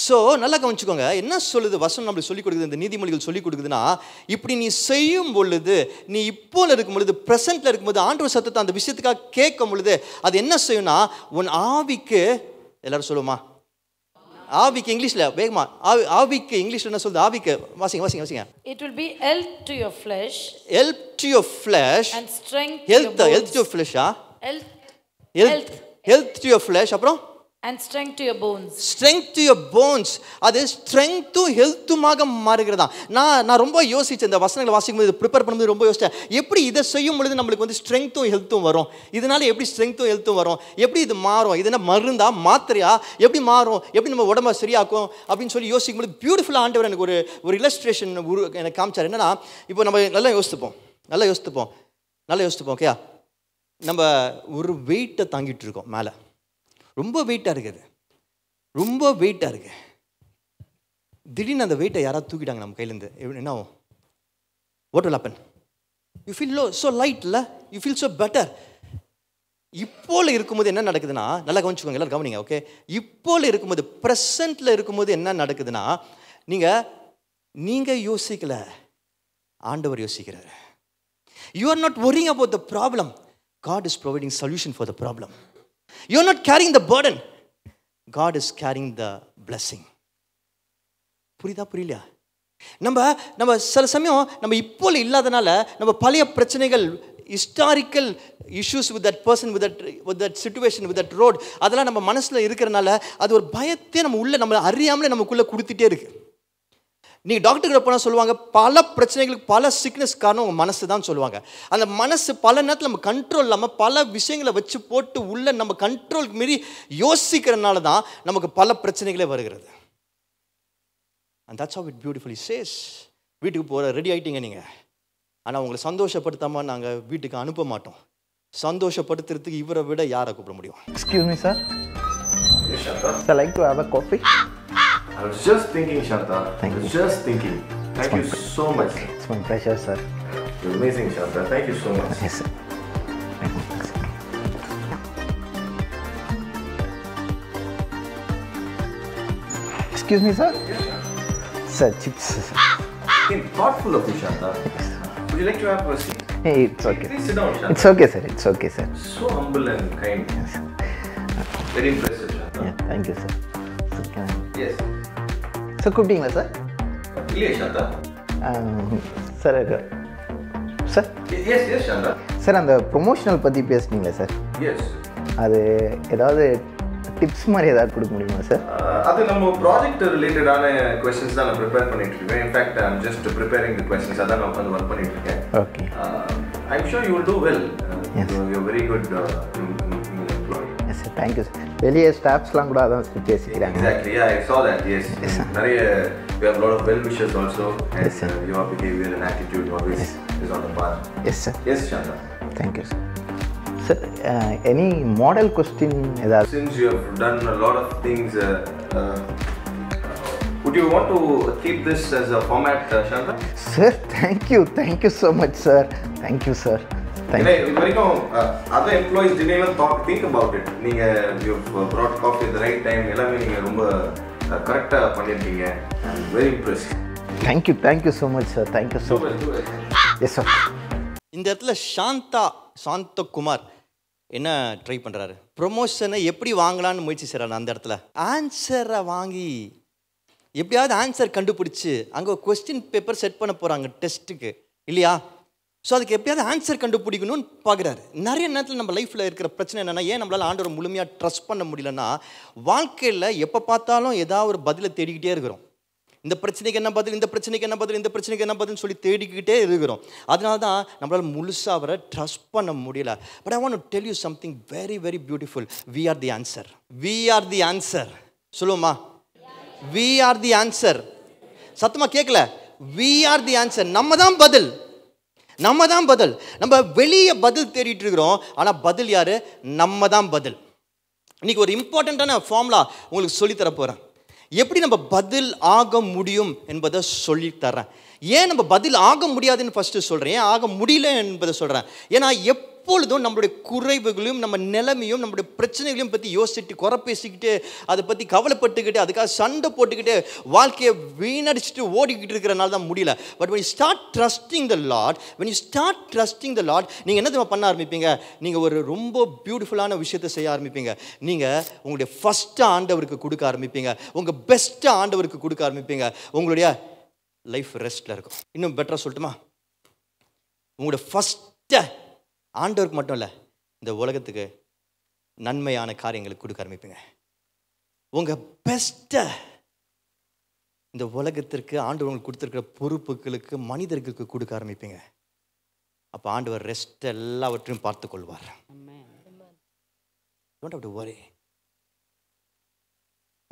ஸோ நல்லா கவனிச்சுக்கோங்க. என்ன சொல்லுது வசனம் நம்மளுக்கு சொல்லிக் கொடுக்குது, இந்த நீதிமொழிகள் சொல்லிக் கொடுக்குதுன்னா, இப்படி நீ செய்யும் பொழுது, நீ இப்போல இருக்கும் பொழுது, ப்ரெசென்ட்ல இருக்கும்போது ஆண்டவர் சத்தத்தை அந்த விஷயத்துக்காக கேட்கும் பொழுது அது என்ன செய்யும்னா, உன் ஆவிக்கு, எல்லாரும் சொல்லுமா ஆவிக்கு? இங்கிலீஷ்ல வேகமா, ஆவிக்கு இங்கிலீஷ்ல என்ன சொல்லுது? ஆவிக்கு வாசிங்க. It will be health to your flesh. Help to your flesh And strength to health, your bones. health to your flesh. Health to your flesh. அப்புறம் and strength to your bones. Strength to your bones. அது ஸ்ட்ரெங்க்த்தும் ஹெல்த்துமாக மாறுகிறதா. நான் ரொம்ப யோசித்தேன் இந்த வசனங்களை வாசிக்கும்போது, prepare பண்ணும்போது ரொம்ப யோசித்தேன், எப்படி இதை செய்யும் பொழுது நம்மளுக்கு வந்து ஸ்ட்ரெங்க்த்தும் ஹெல்த்தும் வரும், இதனால எப்படி ஸ்ட்ரெங்க்த்தும் ஹெல்த்தும் வரும், எப்படி இது மாறும், இது என்ன மருந்தா மாத்திரையா, எப்படி மாறும், எப்படி நம்ம உடம்பை சரியாக்கும் அப்படின்னு சொல்லி யோசிக்கும்போது பியூட்டிஃபுல்லாக ஆண்டவர் எனக்கு ஒரு இல்லஸ்ட்ரேஷன் எனக்கு காமிச்சார். என்னன்னா, இப்போ நம்ம நல்லா யோசித்துப்போம். ஓகே, நம்ம ஒரு வெயிட்டை தாங்கிட்டு இருக்கோம் மேலே, ரொம்ப வெயிட்டாக இருக்குது. திடீர்னு அந்த வெயிட்டை யாராவது தூக்கிட்டாங்க நம்ம கையிலேருந்து, என்ன ஆகும்? What will happen? You feel so light இல்லை, யூ ஃபீல் ஸோ பெட்டர். இப்போல இருக்கும்போது என்ன நடக்குதுன்னா, நல்லா கவனிச்சுக்கோங்க, எல்லாரும் கவனிங்க. ஓகே, இப்போல இருக்கும்போது, ப்ரெசென்ட்ல இருக்கும்போது என்ன நடக்குதுன்னா, நீங்கள் யோசிக்கல, ஆண்டவர் யோசிக்கிறார். You are not worrying about the problem. God is providing solution for the problem. You are not carrying the burden. God is carrying the blessing. புரியலையா? நம்ம சில சமயம் நம்ம இப்போ இல்லாதனால நம்ம பழைய பிரச்சனைகள், historical issues with that person, with that situation, with that road, அதெல்லாம் நம்ம மனசில் இருக்கிறனால அது ஒரு பயத்தை நம்ம அறியாமலே நமக்குள்ளே கொடுத்துட்டே இருக்கு. நீங்கள் டாக்டர்கிட்ட போனால் சொல்லுவாங்க, பல பிரச்சனைகளுக்கு, பல சிக்னஸ் காரணம் உங்கள் மனசு தான் சொல்லுவாங்க. அந்த மனசு பல நேரத்தில் நம்ம கண்ட்ரோல் இல்லாமல் பல விஷயங்களை வச்சு போட்டு உள்ள நம்ம கண்ட்ரோலுக்கு மீறி யோசிக்கிறதுனால தான் நமக்கு பல பிரச்சனைகளே வருகிறது. And that's how it beautifully says. வீட்டுக்கு போகிற ரெடி ஆகிட்டீங்க நீங்கள், ஆனால் உங்களை சந்தோஷப்படுத்தாமல் நாங்கள் வீட்டுக்கு அனுப்ப மாட்டோம். சந்தோஷப்படுத்துறதுக்கு இவரை விட யாரை கூப்பிட முடியும்? Excuse me, sir. Yes, Shanta. I'd like to have a coffee. I was just thinking, Shanta. Thank you. Just thinking. Thank you so much. It's my pleasure, sir. You're amazing, Shanta. Thank you so much. Yes, sir. Thank you. Excuse me, sir. Sir, chips. Been thoughtful of you, Shanta. Would you like to have a seat? Hey, it's okay. Please sit down, Shanta. It's okay, sir. It's okay, sir. So humble and kind. Very impressive, Shanta. Yeah, thank you, sir. So, can I... Yes. Sir, கூப்பிட்டீங்களா sir? இல்லையே, Shanta. Sir sir sir Yes, yes, Chandra. Sir அந்த promotional பற்றி பேசுனீங்களே sir, Yes. அது ஏதாவது tips மாதிரி ஏதாவது கொடுக்க முடியுமா சார்? அது நம்ம ப்ராஜெக்ட் ரிலேட்டடான கொஸ்டின்ஸ் தான் நான் ப்ரிப்பேர் பண்ணிட்டு இருக்கேன். In fact I am just preparing the questions. அதான் நான் வந்து ஒர்க் பண்ணிட்டு இருக்கேன். Okay. I am sure you will do well. You very good employee. Yes sir, thank you sir. வெளியே ஸ்டாஃப்ஸ்லாம் கூட அதான் பேசிக்கிறாங்க. Exactly, yeah, I saw that. Yes. நிறைய we have a lot of well wishers also, and your behavior and attitude always is on the path. Yes sir. Yes, Chandra. Thank you sir. Sir any model question ஏதாவது? Since you have done a lot of things, would you want to keep this as a format, Chandra? Sir thank you so much sir. Thank you sir. ஏன்னா இது வரைக்கும் other employees didn't even think about it. நீங்க you brought coffee at the right time. எல்லாமே நீங்க ரொம்ப கரெக்டா பண்ணிருக்கீங்க. I'm very impressed. Thank you so much sir. Thank you so much. Yes sir. இந்த இடத்துல சாந்தகுமார் என்ன ட்ரை பண்ணுறாரு, ப்ரொமோஷனை எப்படி வாங்கலான்னு முயற்சி செய்கிறாரு. அந்த இடத்துல ஆன்சரை வாங்கி எப்படியாவது ஆன்சர் கண்டுபிடிச்சி அங்கே ஒரு கொஸ்டின் பேப்பர் செட் பண்ண போகிறாங்க டெஸ்ட்டுக்கு இல்லையா. ஸோ அதுக்கு எப்படியாவது ஆன்சர் கண்டுபிடிக்கணும்னு பார்க்குறாரு. நிறைய நேரத்தில் நம்ம லைஃப்பில் இருக்கிற பிரச்சனை என்னென்னா, ஏன் நம்மளால் ஆண்டவரை முழுமையாக ட்ரஸ்ட் பண்ண முடியலன்னா, வாழ்க்கையில் எப்போ பார்த்தாலும் ஏதாவது ஒரு பதிலை தேடிக்கிட்டே இருக்கிறோம். இந்த பிரச்சனைக்கு என்ன பதில், இந்த பிரச்சனைக்கு என்ன பதில், இந்த பிரச்சனைக்கு என்ன பதில்னு சொல்லி தேடிக்கிட்டே இருக்கிறோம். அதனால தான் நம்மளால் முழுசாக அவரை ட்ரஸ்ட் பண்ண முடியல. But I want to tell you something very very beautiful. We are the answer. We are the answer. சொல்லுவோமா? We are the answer. சத்தமாக கேட்கல. We are the answer. நம்ம தான் பதில். நம்ம வெளியே பதில் தேடிட்டு இருக்கிறோம், ஆனால் பதில் யாரு? நம்ம தான் பதில். இன்னைக்கு ஒரு இம்பார்ட்டண்ட்டான ஃபார்முலா உங்களுக்கு சொல்லித்தர போகிறேன். எப்படி நம்ம பதில் ஆக முடியும் என்பதை சொல்லித்தரேன். ஏன் நம்ம பதில் ஆக முடியாதுன்னு ஃபஸ்ட்டு சொல்கிறேன், ஏன் ஆக முடியல என்பதை சொல்கிறேன். ஏன்னா எப்பொழுதும் நம்மளுடைய குறைவுகளையும் நம்ம நிலைமையும் நம்மளுடைய பிரச்சனைகளையும் பற்றி யோசிச்சுட்டு குறை பேசிக்கிட்டு அதை பற்றி கவலைப்பட்டுக்கிட்டு அதுக்காக சண்டை போட்டுக்கிட்டு வாழ்க்கையை வீணடிச்சுட்டு ஓடிக்கிட்டு இருக்கிறனால தான் முடியல. But when you start trusting the Lord, நீங்கள் என்ன பண்ண ஆரம்பிப்பீங்க? நீங்கள் ஒரு ரொம்ப பியூட்டிஃபுல்லான விஷயத்தை செய்ய ஆரம்பிப்பீங்க. நீங்கள் உங்களுடைய ஃபஸ்ட்டு ஆண்டவருக்கு கொடுக்க ஆரம்பிப்பீங்க, உங்கள் பெஸ்ட்டு ஆண்டவருக்கு கொடுக்க ஆரம்பிப்பீங்க. உங்களுடைய லைஃப் ரெஸ்ட்டில் இருக்கும். இன்னும் பெட்டராக சொல்லட்டுமா? உங்களுடைய ஃபஸ்ட்டு ஆண்டவருக்கு மட்டும் இல்லை, இந்த உலகத்துக்கு நன்மையான காரியங்களுக்கு கொடுக்க ஆரம்பிப்பீங்க. உங்கள் பெஸ்ட்டை இந்த உலகத்திற்கு ஆண்டவர் உங்களுக்கு கொடுத்துருக்கிற பொறுப்புகளுக்கு மனிதர்களுக்கு கொடுக்க ஆரம்பிப்பீங்க. அப்போ ஆண்டவர் ரெஸ்ட் எல்லாவற்றையும் பார்த்து கொள்வார். Don't have to worry.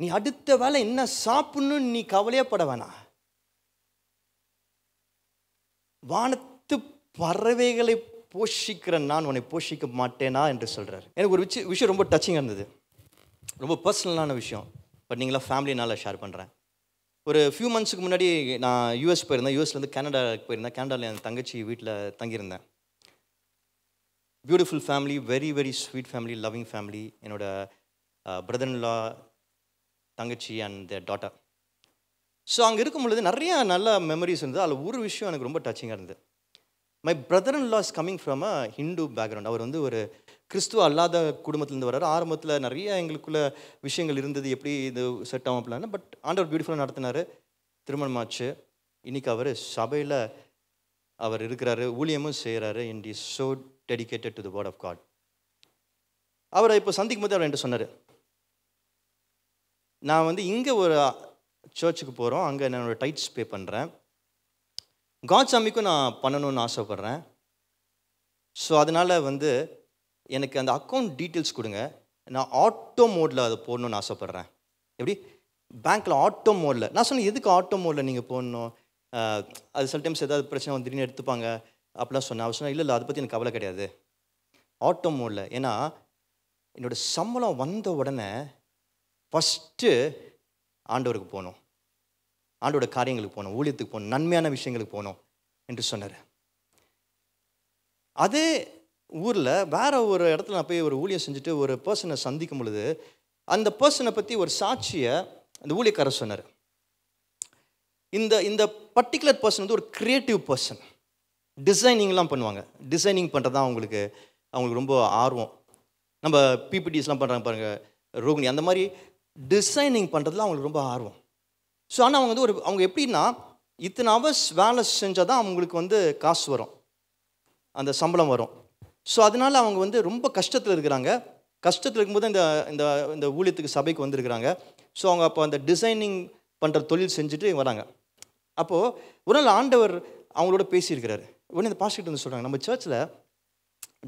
நீ அடுத்த வேலை என்ன சாப்பிடணும்னு நீ கவலையப்பட வேணாம். வானத்து பறவைகளை போஷிக்கிற நான் உன்னை போஷிக்க மாட்டேனா என்று சொல்கிறார். எனக்கு ஒரு விஷயம் ரொம்ப டச்சிங்காக இருந்தது, ரொம்ப பர்சனலான விஷயம். பட் நீங்களாம் ஃபேமிலினால் ஷேர் பண்ணுறேன். ஒரு ஃபியூ மந்த்ஸுக்கு முன்னாடி நான் யூஎஸ் போயிருந்தேன். யூஎஸ்லேருந்து கனடாவுக்கு போயிருந்தேன். கனடாவில் என் தங்கச்சி வீட்டில் தங்கியிருந்தேன். Beautiful family, very very sweet family, loving family. என்னோட பிரதர்-இன்-லா, தங்கச்சி அண்ட் தேர் டாட்டர். ஸோ அங்கே இருக்கும் பொழுது நிறைய நல்ல மெமரிஸ் இருந்தது. அதில் ஒரு விஷயம் எனக்கு ரொம்ப டச்சிங்காக இருந்தது. My brother in law is coming from a Hindu background. அவர் வந்து ஒரு கிறிஸ்துவ அல்லாத குடும்பத்துலேருந்து வர்றாரு. ஆரம்பத்தில் நிறைய எங்களுக்குள்ள விஷயங்கள் இருந்தது, எப்படி இது செட் ஆகும் அப்படின்னா. பட் ஆண்டவர் பியூட்டிஃபுல்லாக நடத்தினார். திருமணமாச்சு. இன்றைக்கி அவர் சபையில் அவர் இருக்கிறாரு, ஊழியமும் செய்கிறாரு. And is so dedicated to the word of God. அவரை இப்போ சந்திக்கும் போது அவர் என்கிட்ட சொன்னார், நான் வந்து இங்கே ஒரு சர்ச்சுக்கு போகிறோம், அங்கே என்னோடய டைட்ஸ் பே பண்ணுறேன், காட் சாமிக்கும் நான் பண்ணணும்னு ஆசைப்பட்றேன். ஸோ அதனால் வந்து எனக்கு அந்த அக்கௌண்ட் டீட்டெயில்ஸ் கொடுங்க, நான் ஆட்டோ மோடில் அதை போடணுன்னு ஆசைப்பட்றேன். எப்படி? பேங்க்கில் ஆட்டோ மோடில். நான் சொன்னேன், எதுக்கு ஆட்டோ மோடில் நீங்கள் போடணும்? அது சில டைம்ஸ் ஏதாவது பிரச்சனை வந்து திடீர்னு எடுத்துப்பாங்க அப்படிலாம் சொன்னேன். அவர் சொன்னால், இல்லை அதை பற்றி எனக்கு கவலை கிடையாது, ஆட்டோ மோடில். ஏன்னா என்னோடய சம்பளம் வந்த உடனே ஃபஸ்ட்டு ஆண்டவருக்கு போகணும், ஆண்டோட காரியங்களுக்கு போகணும், ஊழியத்துக்கு போகணும், நன்மையான விஷயங்களுக்கு போகணும் என்று சொன்னார். அதே ஊரில் வேறு ஒரு இடத்துல நான் போய் ஒரு ஊழியம் செஞ்சுட்டு ஒரு பர்சனை சந்திக்கும் பொழுது அந்த பர்சனை பற்றி ஒரு சாட்சியை அந்த ஊழியக்காரர் சொன்னார். இந்த பர்டிகுலர் பர்சன் வந்து ஒரு க்ரியேட்டிவ் பர்சன். டிசைனிங்லாம் பண்ணுவாங்க. டிசைனிங் பண்ணுறது தான் அவங்களுக்கு ரொம்ப ஆர்வம். நம்ம பிபிடிஸ்லாம் பண்ணுறாங்க பாருங்கள், ரோகிணி, அந்த மாதிரி டிசைனிங் பண்ணுறதுல அவங்களுக்கு ரொம்ப ஆர்வம். ஸோ ஆனால் அவங்க வந்து அவங்க எப்படின்னா இத்தனை ஹவர்ஸ் வேலை செஞ்சால் தான் அவங்களுக்கு வந்து காசு வரும், அந்த சம்பளம் வரும். ஸோ அதனால் அவங்க வந்து ரொம்ப கஷ்டத்தில் இருக்கிறாங்க. கஷ்டத்தில் இருக்கும்போது இந்த இந்த இந்த ஊழியத்துக்கு சபைக்கு வந்திருக்கிறாங்க. ஸோ அவங்க அப்போ அந்த டிசைனிங் பண்ணுற தொழில் செஞ்சுட்டு வராங்க. அப்போது ஒரு நாள் ஆண்டவர் அவங்களோட பேசியிருக்கிறாரு. உடனே இந்த பாஸ்டர் வந்து சொல்கிறாங்க, நம்ம சர்ச்சில்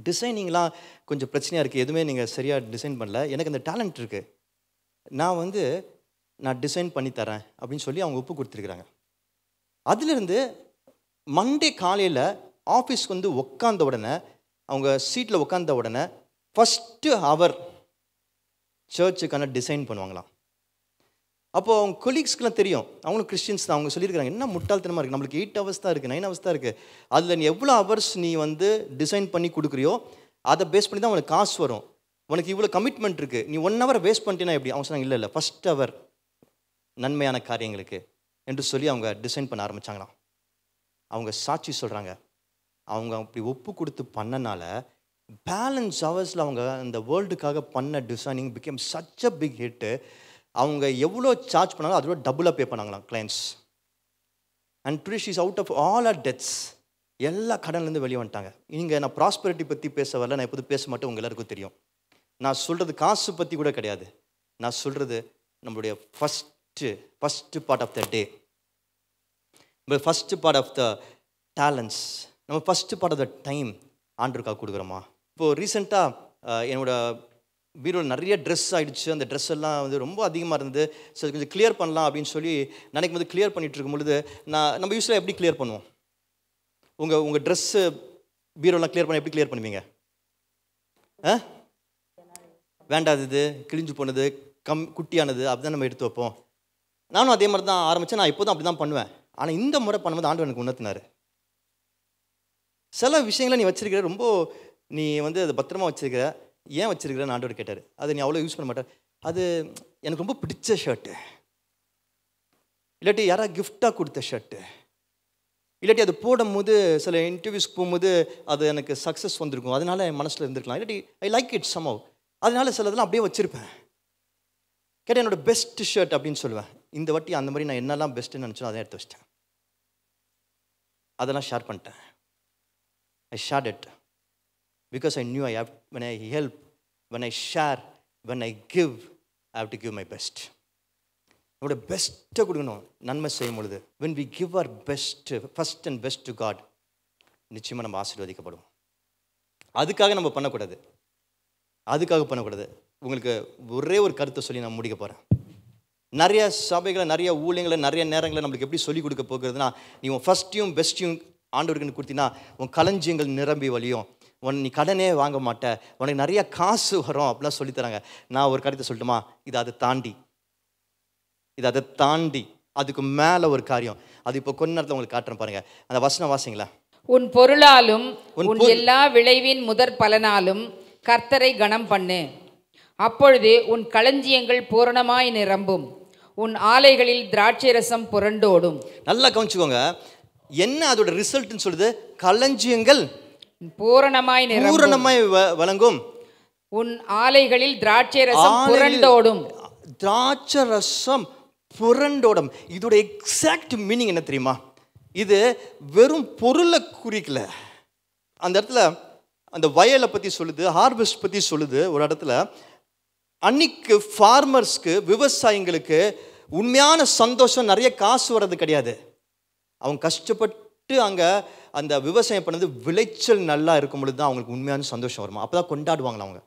டிசைனிங்லாம் கொஞ்சம் பிரச்சனையாக இருக்குது, எதுவுமே நீங்கள் சரியாக டிசைன் பண்ணல, எனக்கு அந்த டேலண்ட் இருக்குது, நான் டிசைன் பண்ணி தரேன் அப்படின்னு சொல்லி அவங்க ஒப்பு கொடுத்துருக்குறாங்க. அதுலேருந்து மண்டே காலையில் ஆஃபீஸ்க்கு வந்து உட்காந்த உடனே, அவங்க சீட்டில் உட்காந்த உடனே ஃபஸ்ட்டு ஹவர் சர்ச்சுக்கான டிசைன் பண்ணுவாங்களாம். அப்போது அவங்க கொலீக்ஸ்க்குலாம் தெரியும், அவங்களும் கிறிஸ்டின்ஸ் தான். அவங்க சொல்லியிருக்காங்க, என்ன முட்டாள்தனமாக இருக்குது, நம்மளுக்கு 8 hours தான் இருக்குது, 9 hours தான் இருக்குது, அதில் நீ எவ்வளோ ஹவர்ஸ் நீ வந்து டிசைன் பண்ணி கொடுக்குறியோ அதை பேஸ் பண்ணி தான் உனக்கு காசு வரும், உனக்கு இவ்வளோ கமிட்மெண்ட் இருக்குது, நீ 1 hour வேஸ்ட் பண்ணிட்டேன்னா எப்படி? அவங்க சொன்னாங்க, இல்லை ஃபஸ்ட் ஹவர் நன்மையான காரியங்களுக்கு என்று சொல்லி அவங்க டிசைன் பண்ண ஆரம்பித்தாங்களாம். அவங்க சாட்சி சொல்கிறாங்க, அவங்க அப்படி ஒப்பு கொடுத்து பண்ணனால பேலன்ஸ் ஹவர்ஸில் அவங்க அந்த வேர்ல்டுக்காக பண்ண designing became such a big hit. அவங்க எவ்வளோ சார்ஜ் பண்ணாலும் அதோட டபுளாக பே பண்ணாங்களாம் clients. And today she is out of all our debts. எல்லா கடன்லேருந்து வெளியே வந்துட்டாங்க. இங்கே நான் ப்ராஸ்பரிட்டி பற்றி பேச வரல, நான் எப்போதும் பேச மாட்டேன், உங்கள் எல்லாருக்கும் தெரியும். நான் சொல்கிறது காசு பற்றி கூட கிடையாது, நான் சொல்கிறது நம்மளுடைய first part of the day, நம்ம first part of the talents, நம்ம first part of the time ஆண்டருக்காக கொடுக்குறோமா? இப்போது ரீசெண்டாக என்னோட பீரோவில் நிறைய ட்ரெஸ் ஆகிடுச்சு. அந்த ட்ரெஸ் எல்லாம் வந்து ரொம்ப அதிகமாக இருந்தது. ஸோ கொஞ்சம் கிளியர் பண்ணலாம் அப்படின்னு சொல்லி நினைக்கும் போது கிளியர் பண்ணிகிட்டு இருக்கும் பொழுது நம்ம யூஸ்வலாக எப்படி கிளியர் பண்ணுவோம்? உங்கள் ட்ரெஸ்ஸு பீரோலாம் கிளியர் பண்ண எப்படி கிளியர் பண்ணுவீங்க? வேண்டாதது, கிழிஞ்சு போனது, குட்டியானது அப்படி தான் நம்ம எடுத்து வைப்போம். நானும் அதே மாதிரி தான் ஆரம்பித்தேன். நான் எப்போதும் அப்படி தான் பண்ணுவேன். ஆனால் இந்த முறை பண்ணும்போது ஆண்டவர் எனக்கு உணர்த்தினார், சில விஷயங்களை நீ வச்சிருக்கிற, ரொம்ப நீ வந்து அதை பத்திரமா வச்சிருக்கிற, ஏன் வச்சிருக்கிறேன்னு ஆண்டவர் கேட்டார். அதை நீ அவ்வளோ யூஸ் பண்ண மாட்டார். அது எனக்கு ரொம்ப பிடிச்ச ஷர்ட்டு, இல்லாட்டி யாராவது கிஃப்டாக கொடுத்த ஷர்ட்டு, இல்லாட்டி அது போடும்போது சில இன்டர்வியூஸ்க்கு போகும்போது அது எனக்கு சக்ஸஸ் வந்திருக்கும், அதனால என் மனசில் இருந்திருக்கலாம், இல்லாட்டி ஐ லைக் இட் சம்ஹவ், அதனால சிலதெல்லாம் அப்படியே வச்சுருப்பேன். கேட்டால் என்னோட பெஸ்ட் ஷர்ட் அப்படின்னு சொல்லுவேன். இந்த வாட்டி அந்த மாதிரி நான் என்னெல்லாம் பெஸ்ட்டுன்னு நினச்சோம் அதை எடுத்து வச்சிட்டேன், அதெல்லாம் ஷேர் பண்ணிட்டேன். I shared it because I knew when I help, when I share, when I give, I have to give my best. நம்மளோட பெஸ்ட்டை கொடுக்கணும் நன்மை செய்யும் பொழுது. when we give our best, first and best to God, நிச்சயமாக நம்ம ஆசீர்வதிக்கப்படுவோம். அதுக்காக நம்ம பண்ணக்கூடாது. உங்களுக்கு ஒரே ஒரு கருத்தை சொல்லி நான் முடிக்க போகிறேன். நிறைய சபைகளை, நிறைய ஊழியங்களை, நிறைய நேரங்களை நம்மளுக்கு எப்படி சொல்லிக் கொடுக்க போகிறதுனா, நீ உன் ஃபஸ்ட்டையும் பெஸ்ட்டையும் ஆண்டவருக்கு கொடுத்தினா உன் களஞ்சியங்கள் நிரம்பி வழியும், நீ கடனே வாங்க மாட்ட, உனக்கு நிறைய காசு வரும் அப்படிலாம் சொல்லித்தராங்க. நான் ஒரு கருத்தை சொல்லட்டுமா? இது அதை தாண்டி அதுக்கு மேலே ஒரு காரியம், அது இப்போ கொஞ்ச நேரத்தில் உங்களுக்கு காட்டுறேன் பாருங்க. அந்த வசனம் வாசிங்களா? உன் பொருளாலும் உன் எல்லா விளைவின் முதற் பலனாலும் கர்த்தரை கனம் பண்ணு, அப்பொழுது உன் களஞ்சியங்கள் பூரணமாய் நிரம்பும், உன் ஆலைகளில் திராட்சை ரசம் புரண்டோடும். நல்லா கவனிச்சுக்கோங்க, என்ன அதோட ரிசல்ட்னு சொல்லுது? களஞ்சியங்கள் பூரணமாய் வழங்கும், உன் ஆலைகளில் திராட்சை ரசம் புரண்டோடும். திராட்சை ரசம் புரண்டோடும், இதோட எக்ஸாக்ட் மீனிங் என்ன தெரியுமா? இது வெறும் பொருளை குறிக்கல. அந்த இடத்துல அந்த வயலை பற்றி சொல்லுது, ஹார்வெஸ்ட் பற்றி சொல்லுது. ஒரு இடத்துல அன்னைக்கு ஃபார்மர்ஸ்க்கு, விவசாயிங்களுக்கு உண்மையான சந்தோஷம் நிறைய காசு வர்றது கிடையாது. அவங்க கஷ்டப்பட்டு அங்கே அந்த விவசாயம் பண்ணது விளைச்சல் நல்லா இருக்கும் பொழுது தான் அவங்களுக்கு உண்மையான சந்தோஷம் வருமா, அப்போ தான் கொண்டாடுவாங்களா அவங்க.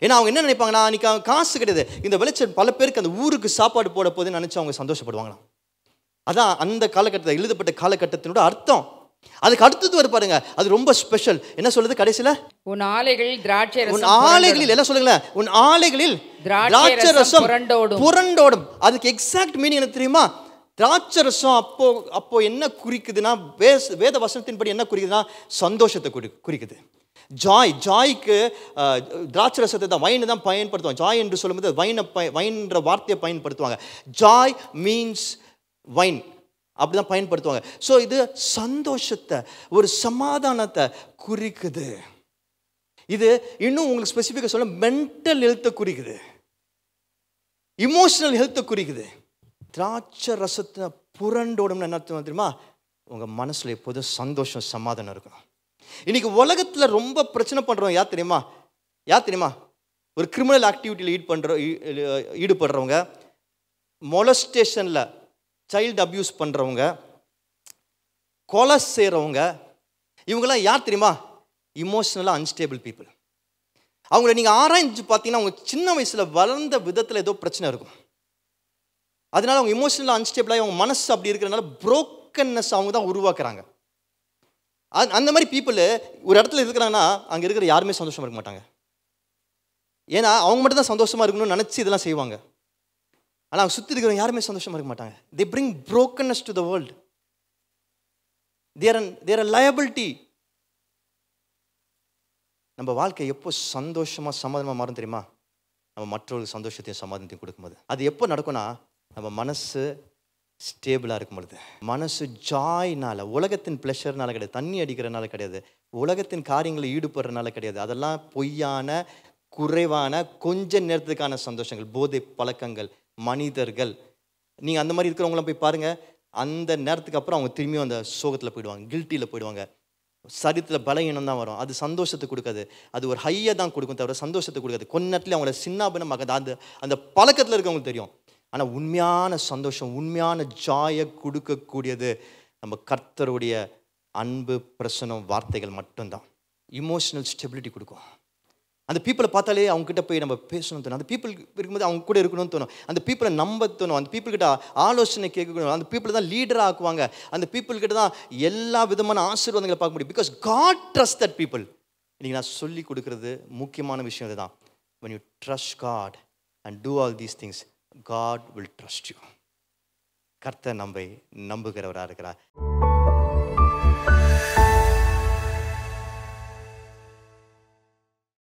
ஏன்னா அவங்க என்ன நினைப்பாங்கன்னா, அன்றைக்கி அவங்க காசு கிடையாது, இந்த விளைச்சல் பல பேருக்கு அந்த ஊருக்கு சாப்பாடு போட போதுன்னு நினச்சி அவங்க சந்தோஷப்படுவாங்களாம். அதான் அந்த காலகட்டத்தில் எழுதப்பட்ட காலகட்டத்தினோட அர்த்தம். அதுக்கு அடுத்தது வர பாருங்க, அது ரொம்ப ஸ்பெஷல். என்ன சொல்லுது கடைசியில்? உன் ஆலைகளில் திராட்சை ரசம், உன் ஆலைகளில் எல்லாம் சொல்லுங்களேன், உன் ஆலைகளில் திராட்சை ரசம் புரண்டோடும். அதுக்கு எக்ஸாக்ட் மீனிங் என்ன தெரியுமா? திராட்சை ரசம் அப்போ என்ன குறிக்குதுன்னா, வேத வசனத்தின்படி என்ன குறிக்குதுன்னா சந்தோஷத்தை குறிக்குது. ஜாய்க்கு திராட்சை ரசத்தை தான், வைனை தான் பயன்படுத்துவாங்க. ஜாய் என்று சொல்லும்போது வைன்ற வார்த்தையை பயன்படுத்துவாங்க. ஜாய் மீன்ஸ் வைன், அப்படிதான் பயன்படுத்துவாங்க. ஸோ இது சந்தோஷத்தை, ஒரு சமாதானத்தை குறிக்குது. இது இன்னும் உங்களுக்கு ஸ்பெசிஃபிக்காக சொல்ல மென்டல் ஹெல்த்தை குறிக்குது, இமோஷனல் ஹெல்த்தை குறிக்குது. திராட்சை ரசத்தை புரண்டோடும்னு என்ன அர்த்தம் தெரியுமா? உங்கள் மனசில் எப்போதும் சந்தோஷம் சமாதானம் இருக்கணும். இன்னைக்கு உலகத்தில் ரொம்ப பிரச்சனை பண்ணுறவங்க யார் தெரியுமா? ஒரு கிரிமினல் ஆக்டிவிட்டியில் ஈடுபடுறவங்க, மொலஸ்டேஷனில் சைல்டு அப்யூஸ் பண்ணுறவங்க, கொலை செய்கிறவங்க, இவங்கெல்லாம் யார் தெரியுமா? இமோஷனலாக அன்ஸ்டேபிள் பீப்புள். அவங்கள நீங்கள் ஆராய்ஞ்சு பார்த்தீங்கன்னா அவங்க சின்ன வயசில் வளர்ந்த விதத்தில் ஏதோ பிரச்சனை இருக்கும். அதனால அவங்க இமோஷனலாக அன்ஸ்டேபிளாக அவங்க மனசு அப்படி இருக்கிறதுனால புரோக்கன்னஸ் அவங்க தான் உருவாக்குறாங்க. அந்த மாதிரி பீப்புள் ஒரு இடத்துல இருக்கிறாங்கன்னா அங்கே இருக்கிற யாருமே சந்தோஷமாக இருக்க மாட்டாங்க. ஏன்னா அவங்க மட்டும் தான் சந்தோஷமாக இருக்கணும்னு நினச்சி இதெல்லாம் செய்வாங்க. ஆனால் அவங்க சுற்றி இருக்கிறவங்க யாருமே சந்தோஷமாக இருக்க மாட்டாங்க. they bring brokenness to the world. they are a liability. நம்ம வாழ்க்கை எப்போ சந்தோஷமாக சமாதானமாக மாறும் தெரியுமா? நம்ம மற்றவர்களுக்கு சந்தோஷத்தையும் சமாதானத்தையும் கொடுக்கும்போது. அது எப்போ நடக்கும்னா நம்ம மனசு ஸ்டேபிளாக இருக்கும் பொழுது. மனசு ஜாய்னால, உலகத்தின் ப்ளஷர்னால கிடையாது, தண்ணி அடிக்கிறனால கிடையாது, உலகத்தின் காரியங்களில் ஈடுபடுறதுனால கிடையாது. அதெல்லாம் பொய்யான, குறைவான, கொஞ்ச நேரத்துக்கான சந்தோஷங்கள், போதை பழக்கங்கள், மனிதர்கள். நீங்கள் அந்த மாதிரி இருக்கிறவங்களாம் போய் பாருங்கள், அந்த நேரத்துக்கு அப்புறம் அவங்க திரும்பியும் அந்த சோகத்தில் போயிடுவாங்க, கில்ட்டியில் போயிடுவாங்க. சரீரத்தில் பலகீனம் தான் வரும். அது சந்தோஷத்தை கொடுக்காது. அது ஒரு ஹையை தான் கொடுக்கும் தவிர சந்தோஷத்தை கொடுக்காது. கொஞ்ச நேரத்தில் அவங்கள சின்னாபின்னமாகாது. அந்த பழக்கத்தில் இருக்கவங்களுக்கு தெரியும். ஆனால் உண்மையான சந்தோஷம், உண்மையான ஜாயை கொடுக்கக்கூடியது நம்ம கர்த்தருடைய அன்பு, பிரசனம், வார்த்தைகள் மட்டும்தான். இமோஷனல் ஸ்டெபிலிட்டி கொடுக்கும். அந்த பீப்புளை பார்த்தாலே அவங்ககிட்ட போய் நம்ம பேசணும்னு தோணும். அந்த பீப்புள் இருக்கும்போது அவங்க கூட இருக்கணும்னு தோணும். அந்த பீப்புளை நம்ப தோணும். அந்த பீப்புள்கிட்ட ஆலோசனை கேட்கணும். அந்த பீப்புளை தான் லீடராக ஆக்குவாங்க. அந்த பீப்புள்கிட்ட தான் எல்லா விதமான ஆசீர்வாதங்களை பார்க்க முடியும். Because God trust that people. இன்றைக்கி நான் சொல்லி கொடுக்குறது முக்கியமான விஷயம் இதுதான். when you trust God and do all these things, God will trust you. கர்த்தர் நம்மை நம்புகிறவராக இருக்கிறார்.